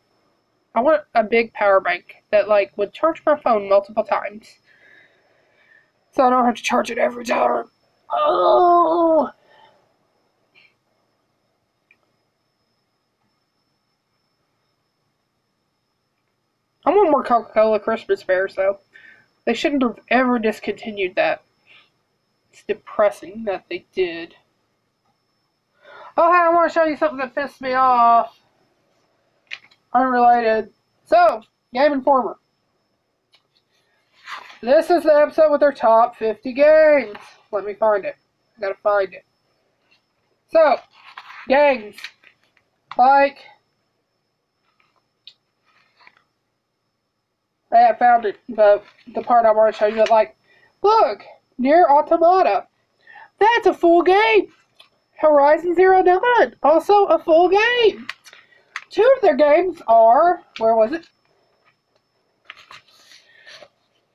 I want a big power bank that like would charge my phone multiple times. So I don't have to charge it every time. Oh! I want more Coca-Cola Christmas bears though. They shouldn't have ever discontinued that. It's depressing that they did. Oh, hey, I want to show you something that pissed me off. Unrelated. So, Game Informer. This is the episode with their top 50 games. Let me find it. I gotta find it. So, games. Like... I found it. The part I want to show you. Like, look. Nier Automata. That's a full game. Horizon Zero Dawn. Also a full game. Two of their games are... Where was it?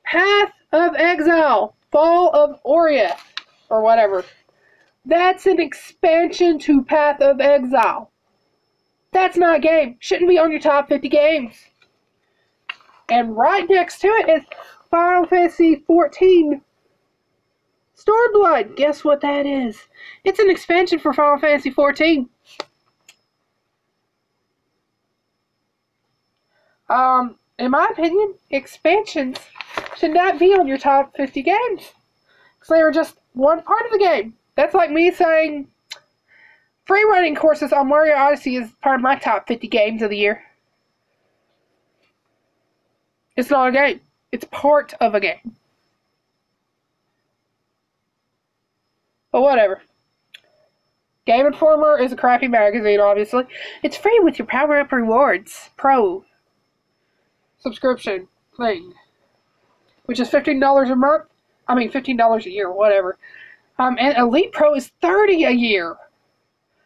Path of Exile, Fall of Oriath, or whatever. That's an expansion to Path of Exile. That's not a game. Shouldn't be on your top 50 games. And right next to it is Final Fantasy XIV Stormblood. Guess what that is? It's an expansion for Final Fantasy XIV. In my opinion, expansions should not be on your top 50 games. Because they are just one part of the game. That's like me saying free running courses on Mario Odyssey is part of my top 50 games of the year. It's not a game. It's part of a game. But whatever. Game Informer is a crappy magazine, obviously. It's free with your Power Up Rewards Pro subscription thing, which is $15 a month. I mean, $15 a year, whatever. And Elite Pro is $30 a year.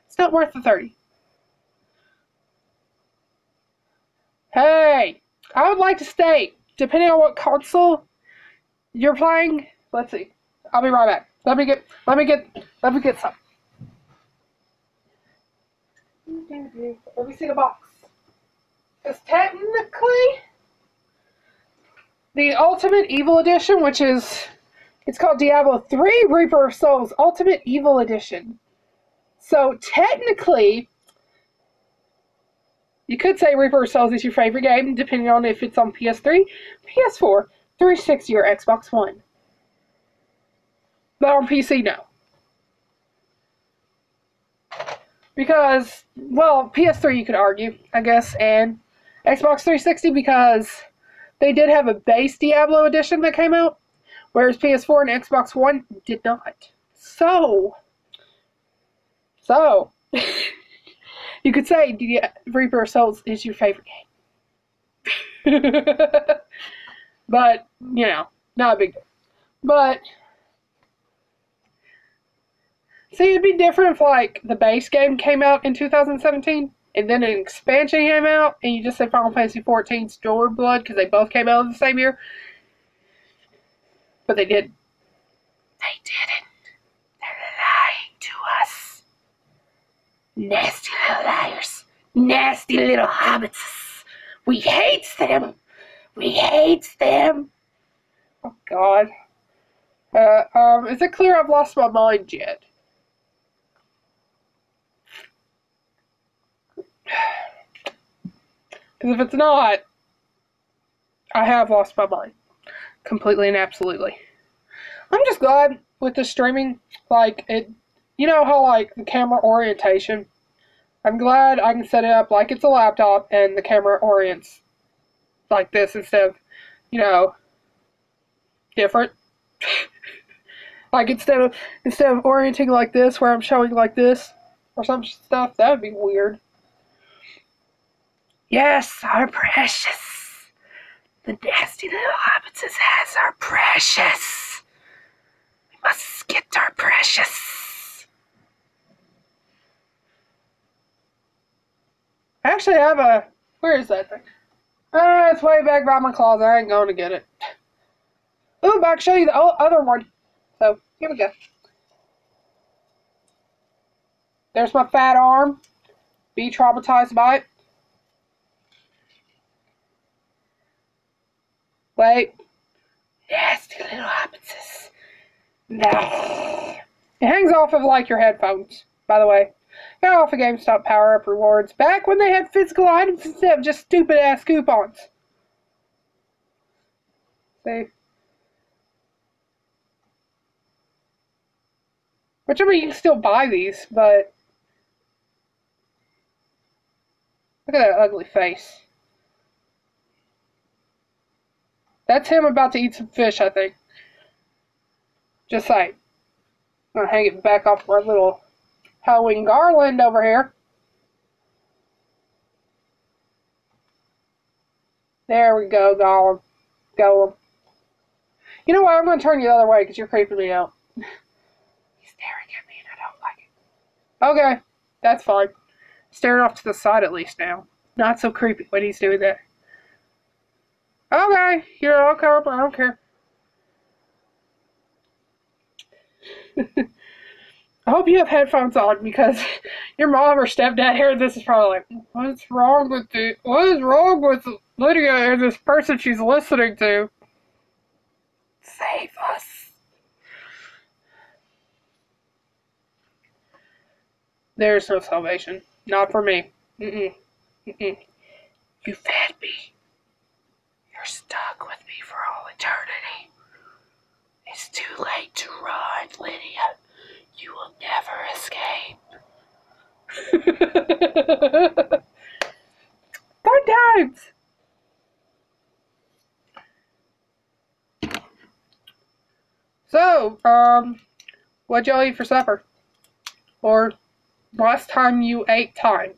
It's not worth the $30. Hey, I would like to state, depending on what console you're playing. Let's see. I'll be right back. Let me get some. Let me see the box. Because technically, the Ultimate Evil Edition, which is, it's called Diablo 3 Reaper of Souls Ultimate Evil Edition. So technically, you could say Reaper of Souls is your favorite game, depending on if it's on PS3, PS4, 360, or Xbox One. But on PC, no. Because, well, PS3 you could argue, I guess, and Xbox 360 because they did have a base Diablo edition that came out, whereas PS4 and Xbox One did not. So, you could say Reaper of Souls is your favorite game. But, you know, not a big deal. But, see, it'd be different if, like, the base game came out in 2017, and then an expansion came out, and you just said Final Fantasy XIV Stormblood, because they both came out in the same year. But they didn't. They didn't. They're lying to us. Nasty little liars. Nasty little hobbits. We hate them. We hate them. Oh, God. Is it clear I've lost my mind yet? Because if it's not, I have lost my mind. Completely and absolutely. I'm just glad with the streaming, like, it, you know how, like, the camera orientation, I'm glad I can set it up like it's a laptop and the camera orients like this instead of, you know, different. Like, instead of orienting like this, where I'm showing like this, or some stuff, that would be weird. Yes, our precious. The nasty little hobbitses has our precious. We must get our precious. I actually have a... Where is that thing? It's way back by my closet. I ain't going to get it. Ooh, but I can show you the other one. So, here we go. There's my fat arm. Be traumatized by it. Wait. Nasty little hobbitses. No. It hangs off of, like, your headphones, by the way. Got off of GameStop power-up rewards. Back when they had physical items instead of just stupid-ass coupons. See? Which, I mean, you can still buy these, but... Look at that ugly face. That's him about to eat some fish, I think. Just saying. I'm gonna hang it back off my little Halloween garland over here. There we go, Gollum. Gollum. You know what? I'm gonna turn you the other way because you're creeping me out. He's staring at me and I don't like it. Okay, that's fine. Staring off to the side at least now. Not so creepy when he's doing that. Okay, you know, okay, I don't care. I hope you have headphones on because your mom or stepdad heard this is probably like, what's wrong with Lydia and this person she's listening to? Save us. There's no salvation. Not for me. Mm-mm. Mm-mm. You fed me. You're stuck with me for all eternity. It's too late to run, Lydia. You will never escape. 5 times! So, what'd y'all eat for supper? Or last time you ate time?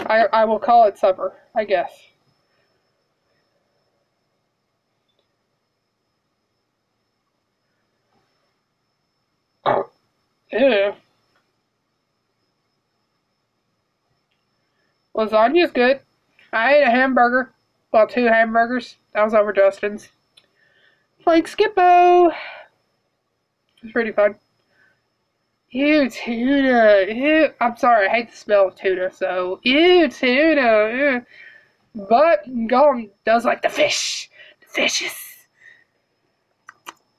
I will call it supper, I guess. Ew. Lasagna's good. I ate a hamburger. Well, 2 hamburgers. That was over Justin's. Playing Skippo. It's pretty fun. Ew, tuna. Ew. I'm sorry, I hate the smell of tuna, so. Ew, tuna. Ew. But Gollum does like the fish. The fishes.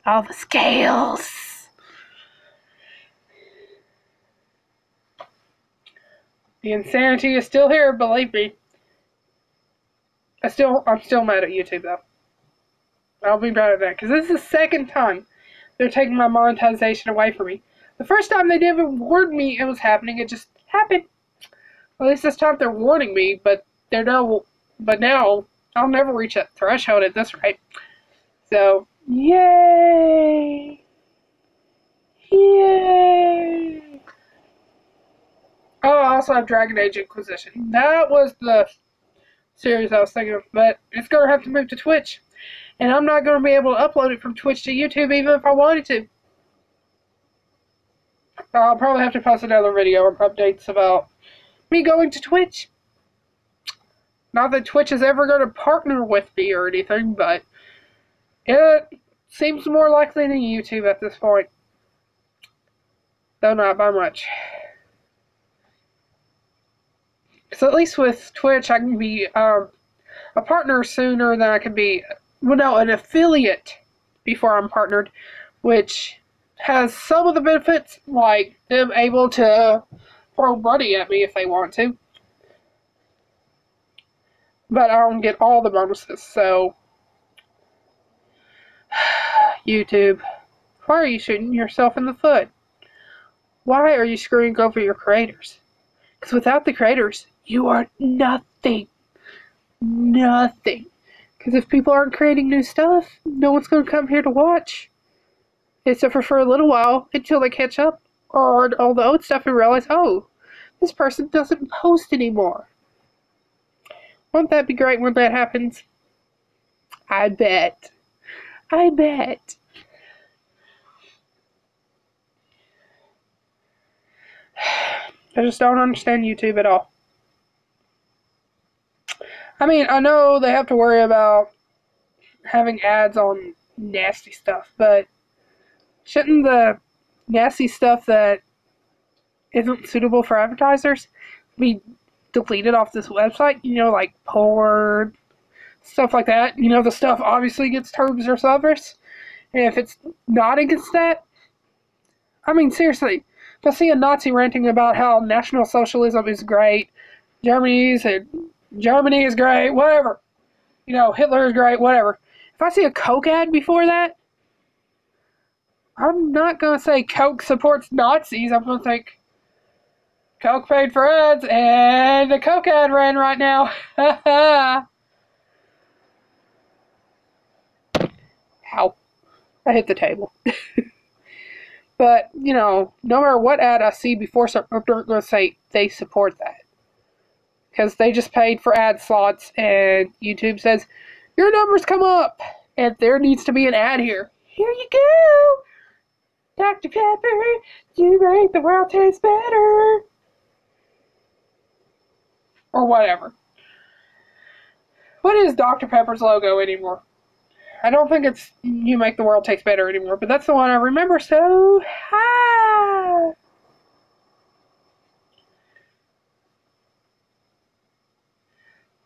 All the scales. The insanity is still here, believe me. I'm still mad at YouTube though. I'll be mad at that because this is the second time they're taking my monetization away from me. The first time they didn't warn me it was happening, it just happened. At least this time they're warning me, but now I'll never reach that threshold at this rate. So, yay! Yay! Oh, I also have Dragon Age Inquisition. That was the series I was thinking of, but it's going to have to move to Twitch. And I'm not going to be able to upload it from Twitch to YouTube even if I wanted to. I'll probably have to post another video or updates about me going to Twitch. Not that Twitch is ever going to partner with me or anything, but it seems more likely than YouTube at this point. Though not by much. So at least with Twitch, I can be a partner sooner than I can be, well, no, an affiliate before I'm partnered, which has some of the benefits, like them able to throw money at me if they want to. but I don't get all the bonuses. So, YouTube, why are you shooting yourself in the foot? Why are you screwing over your creators? Because without the creators, you are nothing. Nothing. Because if people aren't creating new stuff, no one's going to come here to watch. Except for a little while until they catch up on all the old stuff and realize, oh, this person doesn't post anymore. Won't that be great when that happens? I bet. I bet. I just don't understand YouTube at all. I mean, I know they have to worry about having ads on nasty stuff, but shouldn't the nasty stuff that isn't suitable for advertisers be deleted off this website? You know, like porn, stuff like that. You know, the stuff obviously gets terms or service. And if it's not against that, I mean, seriously, if I see a Nazi ranting about how National Socialism is great, Germany is great, whatever. You know, Hitler is great, whatever. If I see a Coke ad before that, I'm not going to say Coke supports Nazis. I'm going to think Coke paid for ads, and the Coke ad ran right now. Ow. I hit the table. But, you know, no matter what ad I see before, I'm going to say they support that. Because they just paid for ad slots, and YouTube says, your numbers come up, and there needs to be an ad here. Here you go! Dr. Pepper, you make the world taste better. Or whatever. What is Dr. Pepper's logo anymore? I don't think it's you make the world taste better anymore, but that's the one I remember so high.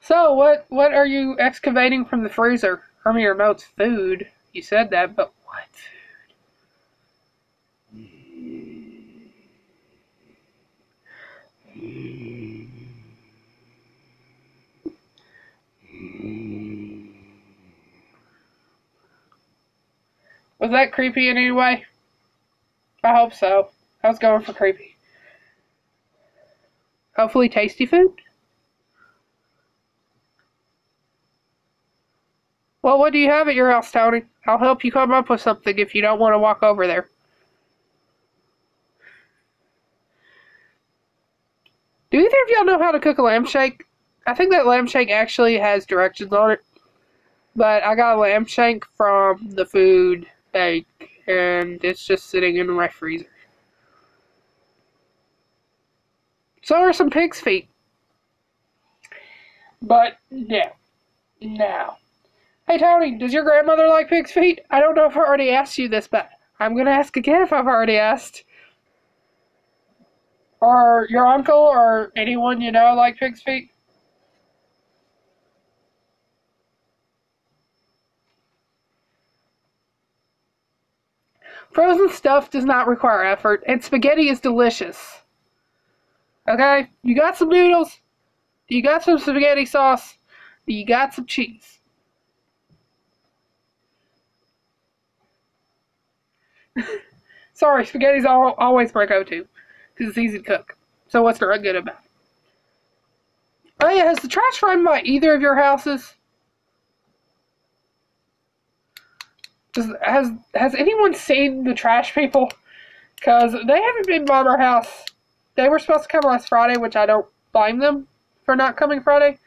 So, what are you excavating from the freezer? I mean, no, it's food. You said that, but what food? Was that creepy in any way? I hope so. I was going for creepy. Hopefully tasty food? Well, what do you have at your house, Tony? I'll help you come up with something if you don't want to walk over there. Do either of y'all know how to cook a lamb shake? I think that lamb shake actually has directions on it. But I got a lamb shank from the food bank, and it's just sitting in my freezer. So are some pig's feet. But, no. No. Hey, Tony, does your grandmother like pig's feet? I don't know if I already asked you this, but I'm going to ask again if I've already asked. Or your uncle or anyone you know like pig's feet? Frozen stuff does not require effort, and spaghetti is delicious. Okay? You got some noodles, you got some spaghetti sauce, you got some cheese. Sorry, spaghetti's always my go-to, because it's easy to cook. So what's not good about it? Oh yeah, has the trash run by either of your houses? Has anyone seen the trash people? Because they haven't been by our house. They were supposed to come last Friday, which I don't blame them for not coming Friday.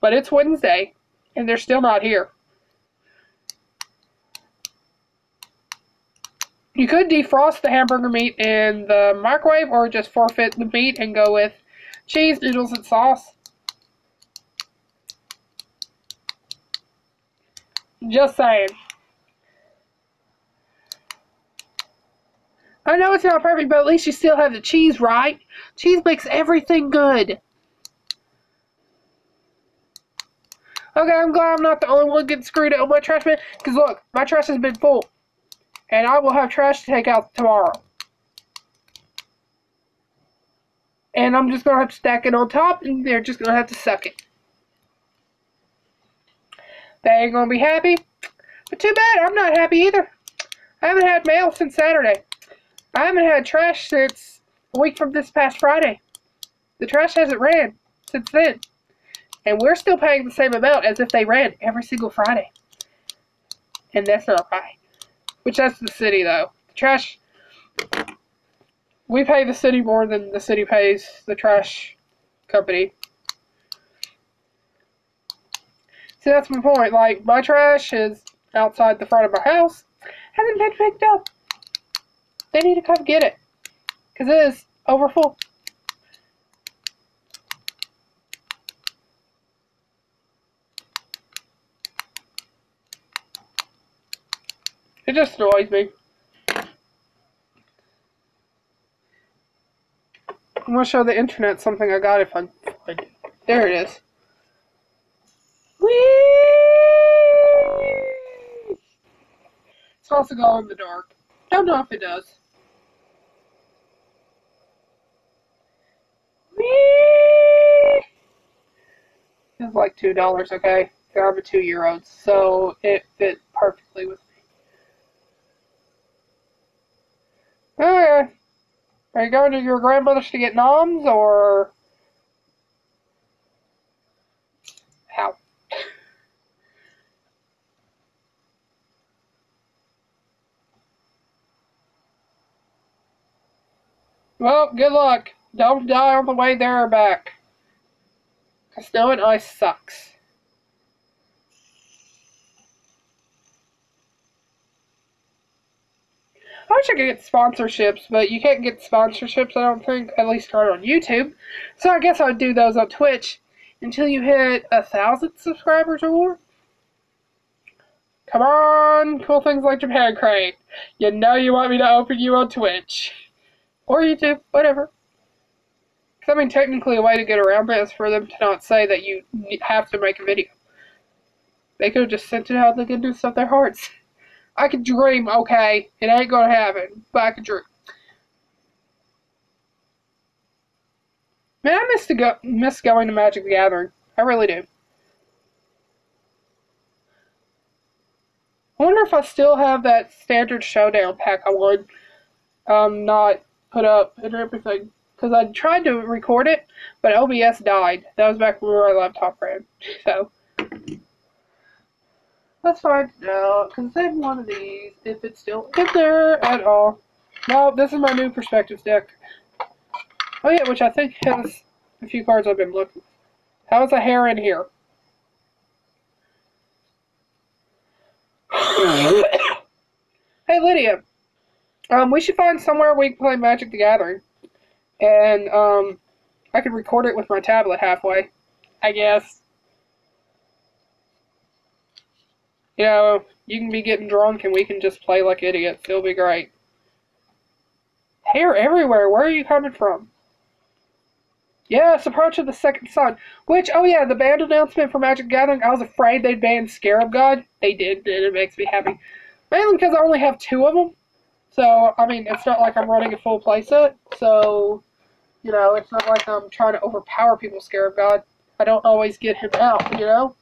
But it's Wednesday, and they're still not here. You could defrost the hamburger meat in the microwave, or just forfeit the meat and go with cheese, noodles, and sauce. Just saying. I know it's not perfect, but at least you still have the cheese, right? Cheese makes everything good. Okay, I'm glad I'm not the only one getting screwed up with my trash bin. Because look, my trash has been full. And I will have trash to take out tomorrow. And I'm just going to have to stack it on top, and they're just going to have to suck it. They ain't gonna be happy. But too bad, I'm not happy either. I haven't had mail since Saturday. I haven't had trash since a week from this past Friday. The trash hasn't ran since then. And we're still paying the same amount as if they ran every single Friday. And that's not right. Which that's the city though. The trash, we pay the city more than the city pays the trash company. See, that's my point. Like, my trash is outside the front of my house. Hasn't been picked up. They need to come get it. Because it is overfull. It just annoys me. I'm going to show the internet something I got if I find it. There it is. Whee! It's supposed to glow in the dark. Don't know if it does. Whee! It's like $2, okay? I'm a 2-year-old, so it fit perfectly with me. Okay. Are you going to your grandmother's to get noms, or how? Well, good luck. Don't die on the way there or back. Because snow and ice sucks. I wish I could get sponsorships, but you can't get sponsorships, I don't think, at least not on YouTube. So I guess I would do those on Twitch until you hit 1,000 subscribers or more. Come on, cool things like Japan Crate. You know you want me to open you on Twitch. Or YouTube, whatever. Because, I mean, technically a way to get around it is for them to not say that you have to make a video. They could have just sent it out the goodness of their hearts. I could dream, okay? It ain't gonna happen, but I could dream. Man, I miss going to Magic the Gathering. I really do. I wonder if I still have that standard showdown pack I would not put up and everything. Because I tried to record it, but OBS died. That was back when my laptop ran. So, let's find out. Because then one of these, if it's still in there at all. No, this is my new Perspectives deck. Oh yeah, which I think has a few cards I've been looking. How's a hair in here? Hey Lydia, we should find somewhere we can play Magic the Gathering. And, I could record it with my tablet halfway, I guess. You know, you can be getting drunk and we can just play like idiots. It'll be great. Hair everywhere. Where are you coming from? Yes, Approach of the Second Sun. Which, oh yeah, the band announcement for Magic the Gathering, I was afraid they'd ban Scarab God. They did, and it makes me happy. Mainly because I only have 2 of them. So, I mean, it's not like I'm running a full playset. So, you know, it's not like I'm trying to overpower people's Scarab God. I don't always get him out, you know?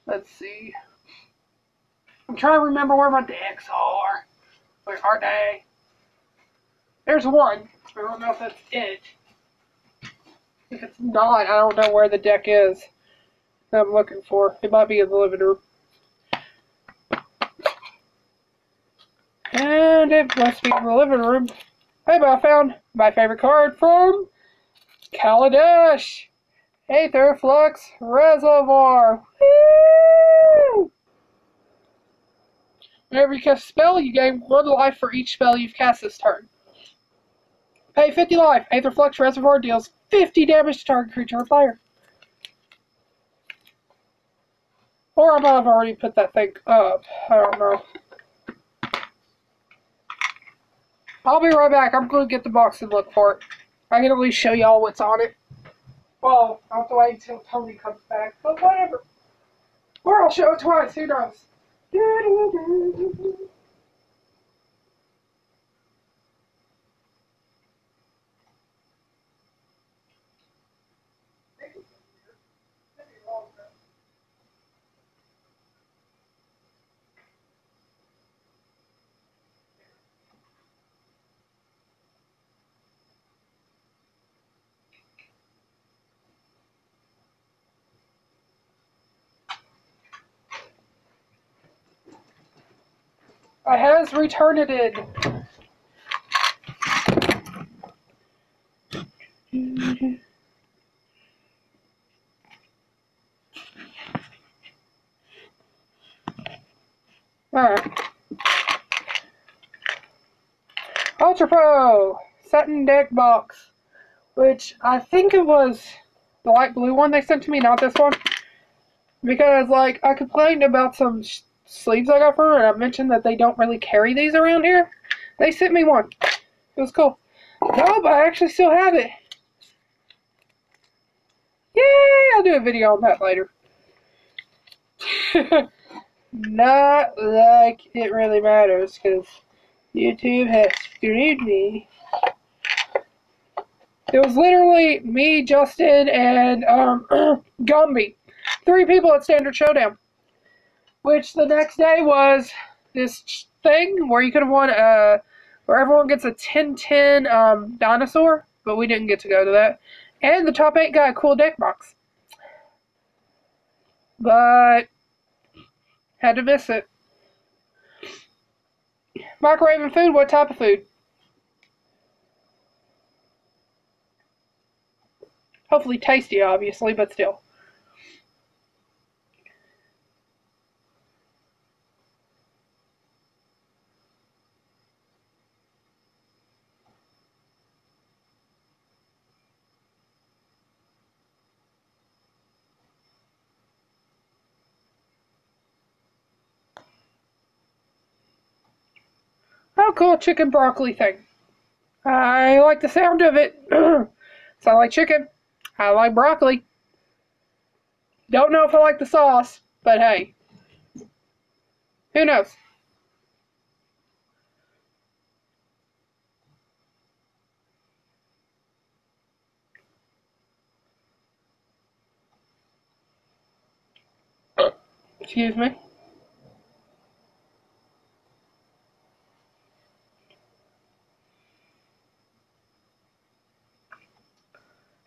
Let's see. I'm trying to remember where my decks are. Where are they? There's one. I don't know if that's it. If it's not, I don't know where the deck is that I'm looking for. It might be in the living room. And it must be in the living room. Hey, but I found my favorite card from Kaladesh. Aetherflux Reservoir. Woo! Whenever you cast a spell, you gain 1 life for each spell you've cast this turn. Pay 50 life. Aetherflux Reservoir deals 50 damage to target creature or player. Or I might have already put that thing up. I don't know. I'll be right back. I'm going to get the box and look for it. I can at least show y'all what's on it. Well, I'll have to wait until Tony comes back. But whatever. Or I'll show it twice. Who knows? I has returned it. Alright. Ultra Pro Satin Deck Box, which I think it was the light blue one they sent to me, not this one. Because, like, I complained about some sleeves I got for her, and I mentioned that they don't really carry these around here. They sent me one. It was cool. Nope, I actually still have it. Yay! I'll do a video on that later. Not like it really matters, because YouTube has screwed me. It was literally me, Justin, and Gumby. 3 people at Standard Showdown. Which the next day was this thing where you could have won where everyone gets a 10-10 dinosaur, but we didn't get to go to that. And the top 8 got a cool deck box. But had to miss it. Microwaving food, what type of food? Hopefully tasty, obviously, but still. Oh, cool, chicken broccoli thing. I like the sound of it. So I like chicken. I like broccoli. Don't know if I like the sauce, but hey. Who knows? Excuse me.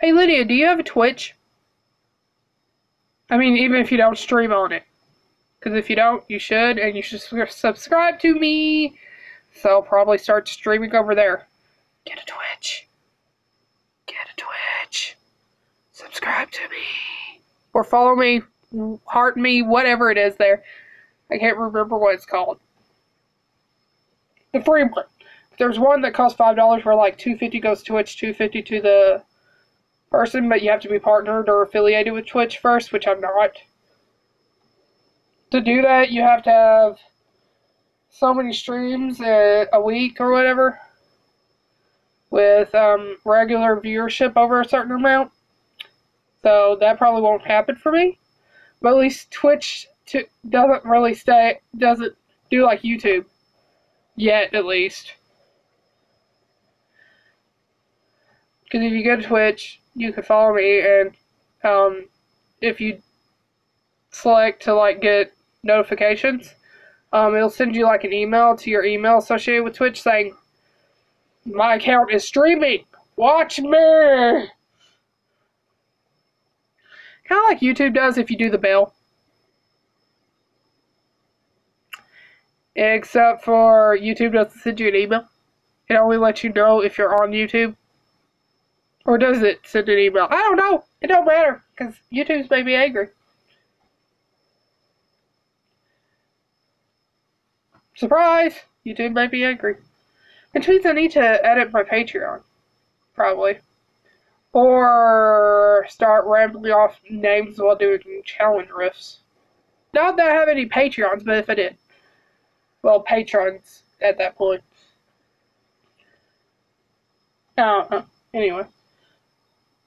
Hey Lydia, do you have a Twitch? I mean, even if you don't stream on it. Because if you don't, you should, and you should subscribe to me. So I'll probably start streaming over there. Get a Twitch. Get a Twitch. Subscribe to me. Or follow me, heart me, whatever it is there. I can't remember what it's called. The free one. There's one that costs $5 where like $2.50 goes to Twitch, $2.50 to the person, but you have to be partnered or affiliated with Twitch first, which I'm not. To do that, you have to have so many streams a week or whatever with regular viewership over a certain amount. So that probably won't happen for me. But at least Twitch doesn't do like YouTube. Yet, at least. Because if you go to Twitch, you can follow me, and if you select to like get notifications, it'll send you like an email to your email associated with Twitch saying, my account is streaming, watch me! Kind of like YouTube does if you do the bell. Except for YouTube doesn't send you an email. It only lets you know if you're on YouTube. Or does it send an email? I don't know. It don't matter, because YouTube's made me angry. Surprise! YouTube made me angry. Which means I need to edit my Patreon. Probably. Or start rambling off names while doing challenge riffs. Not that I have any Patreons, but if I did. Well, patrons at that point. Anyway.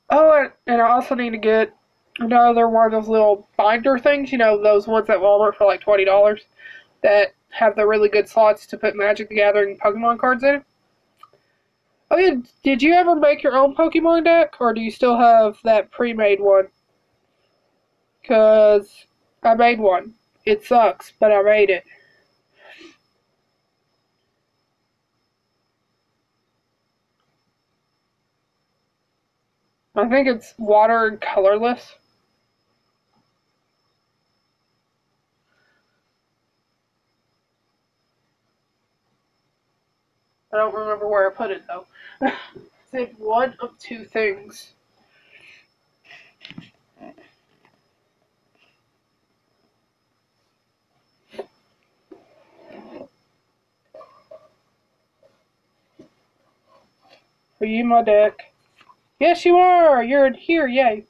Oh, and I also need to get another one of those little binder things. You know, those ones at Walmart for like $20 that have the really good slots to put Magic the Gathering Pokemon cards in. Oh yeah, did you ever make your own Pokemon deck, or do you still have that pre-made one? Because I made one. It sucks, but I made it. I think it's water and colorless. I don't remember where I put it, though. Said one of two things. Are you my deck? Yes, you are! You're in here, yay.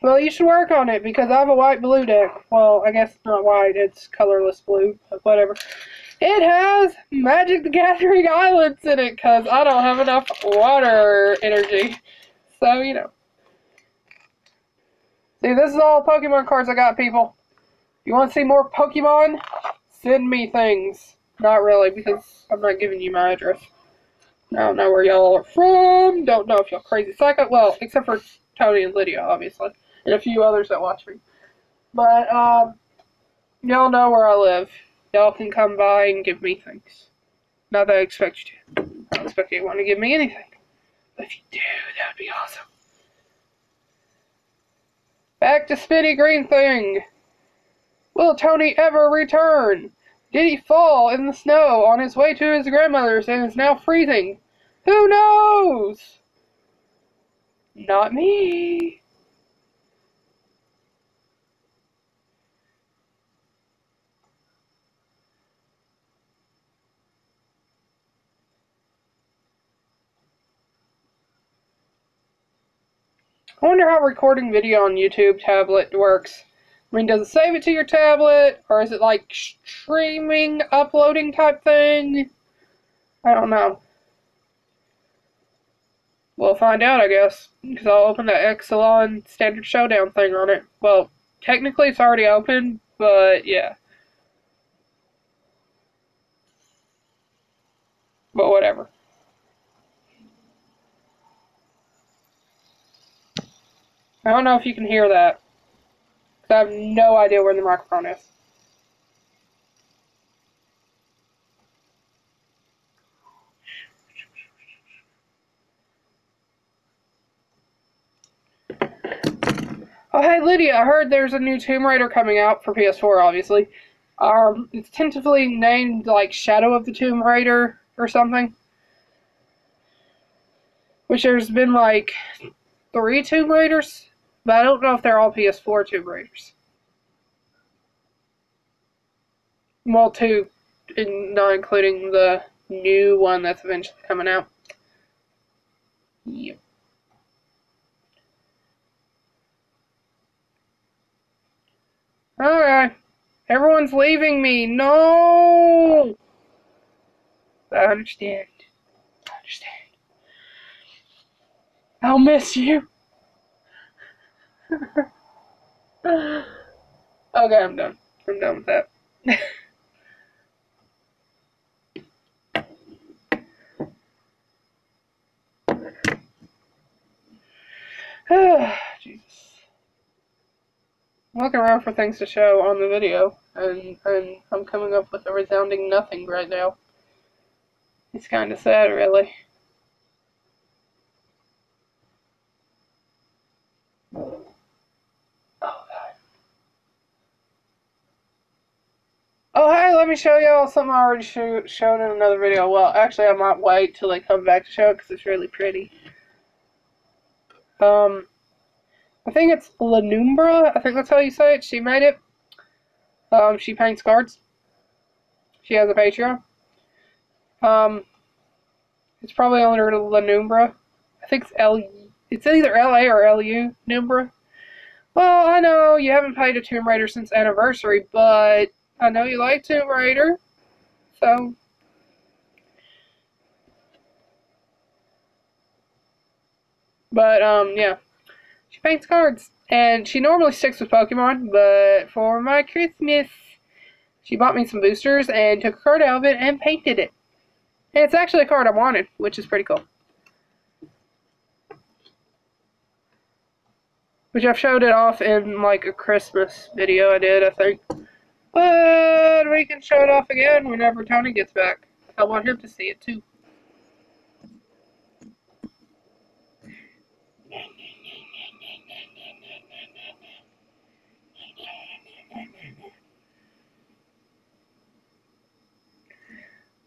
Well, you should work on it, because I have a white-blue deck. Well, I guess it's not white, it's colorless blue, but whatever. It has Magic the Gathering Islands in it, because I don't have enough water energy. So, you know. See, this is all Pokemon cards I got, people. You want to see more Pokemon? Send me things. Not really, because I'm not giving you my address. I don't know where y'all are from. Don't know if y'all crazy psycho. Well, except for Tony and Lydia, obviously. And a few others that watch me. But, y'all know where I live. Y'all can come by and give me things. Not that I expect you to. I don't expect anyone to give me anything. But if you do, that would be awesome. Back to Spinny Green Thing. Will Tony ever return? Did he fall in the snow on his way to his grandmother's and is now freezing? Who knows? Not me. I wonder how recording video on YouTube tablet works. I mean, does it save it to your tablet? Or is it like streaming, uploading type thing? I don't know. We'll find out, I guess. Because I'll open the Exelon Standard Showdown thing on it. Well, technically it's already open, but yeah. But whatever. I don't know if you can hear that. Because I have no idea where the microphone is. Oh, hey, Lydia, I heard there's a new Tomb Raider coming out for PS4, obviously. It's tentatively named, like, Shadow of the Tomb Raider or something. Which there's been, like, 3 Tomb Raiders, but I don't know if they're all PS4 Tomb Raiders. Well, 2, not including the new one that's eventually coming out. Yep. Alright. Everyone's leaving me. No! I understand. I understand. I'll miss you. Okay, I'm done. I'm done with that. Jesus. I'm looking around for things to show on the video, and I'm coming up with a resounding nothing right now. It's kind of sad, really. Oh, God. Oh, hey, let me show y'all something I already showed in another video. Well, actually, I might wait till they come back to show it, because it's really pretty. I think it's Lanumbra. I think that's how you say it. She made it. She paints cards. She has a Patreon. It's probably under Lanumbra. I think it's L. It's either LA or LU Numbra. Well, I know you haven't played a Tomb Raider since Anniversary, but I know you like Tomb Raider, so. But yeah, she paints cards, and she normally sticks with Pokemon. But for my Christmas, she bought me some boosters and took a card out of it and painted it. And it's actually a card I wanted, which is pretty cool. Which I've showed it off in like a Christmas video I did, I think. But we can show it off again whenever Tony gets back. I want him to see it too.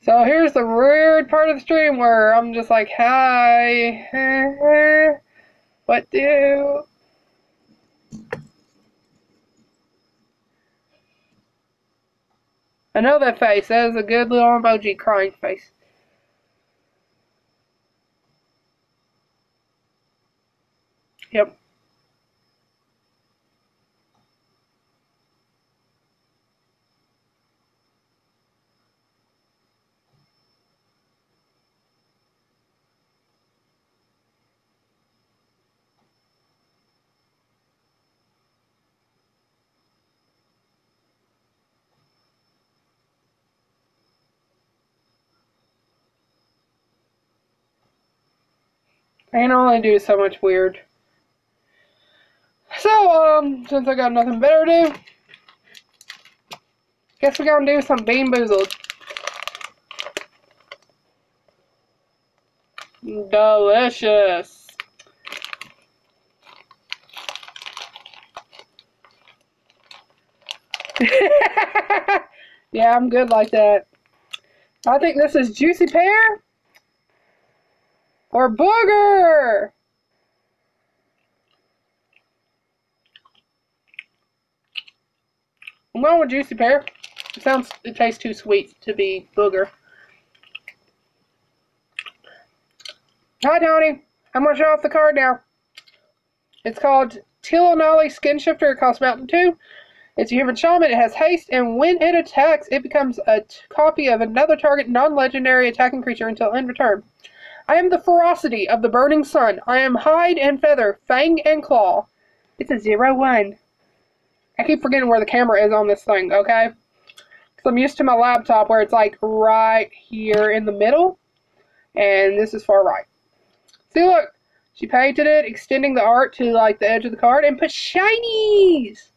So here's the weird part of the stream where I'm just like, hi, what do? I know that face. That is a good little emoji crying face. Yep. I can only do so much weird. So, since I got nothing better to do, guess we're gonna do some Bean Boozled. Delicious. Yeah, I'm good like that. I think this is Juicy Pear or Booger. I'm going with Juicy Pear. It tastes too sweet to be Booger. Hi, Tony. I'm going to show off the card now. It's called Tilonali Skin Shifter. It costs about 2. It's a human shaman. It has haste, and when it attacks, it becomes a copy of another target non-legendary attacking creature until end return. I am the ferocity of the burning sun. I am hide and feather, fang and claw. It's a 0/1. I keep forgetting where the camera is on this thing, okay? Because I'm used to my laptop where it's like right here in the middle, and this is far right. See, look. She painted it, extending the art to like the edge of the card, and put shinies.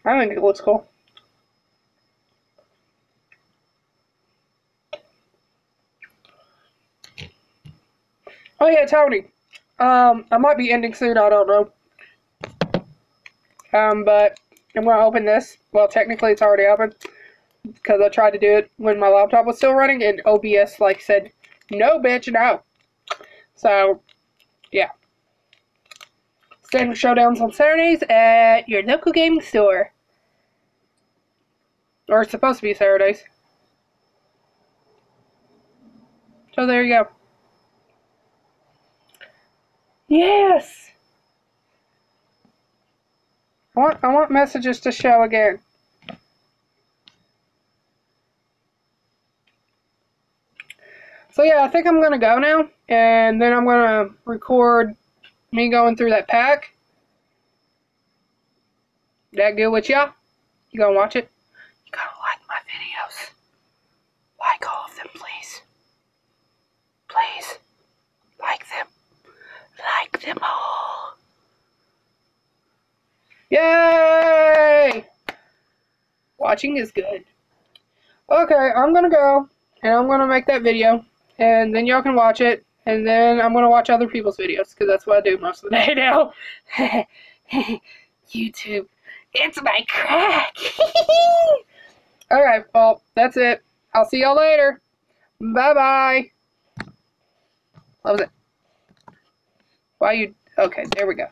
I think it looks cool. Oh yeah, Tony. I might be ending soon, I don't know. But I'm gonna open this. Well, technically it's already open because I tried to do it when my laptop was still running, and OBS like said, "No, bitch, no." So, yeah. Standard showdowns on Saturdays at your local gaming store, or it's supposed to be Saturdays. So there you go. Yes. I want messages to show again. So yeah, I think I'm gonna go now, and then I'm gonna record me going through that pack. That good with y'all? You gonna watch it? You gotta like my videos. Like all of them, please. Please. Like them. Like them all. Yay! Watching is good. Okay, I'm gonna go, and I'm gonna make that video, and then y'all can watch it, and then I'm gonna watch other people's videos, because that's what I do most of the day now. YouTube. It's my crack. Alright, well, that's it. I'll see y'all later. Bye-bye. What was it? Why you... Okay, there we go.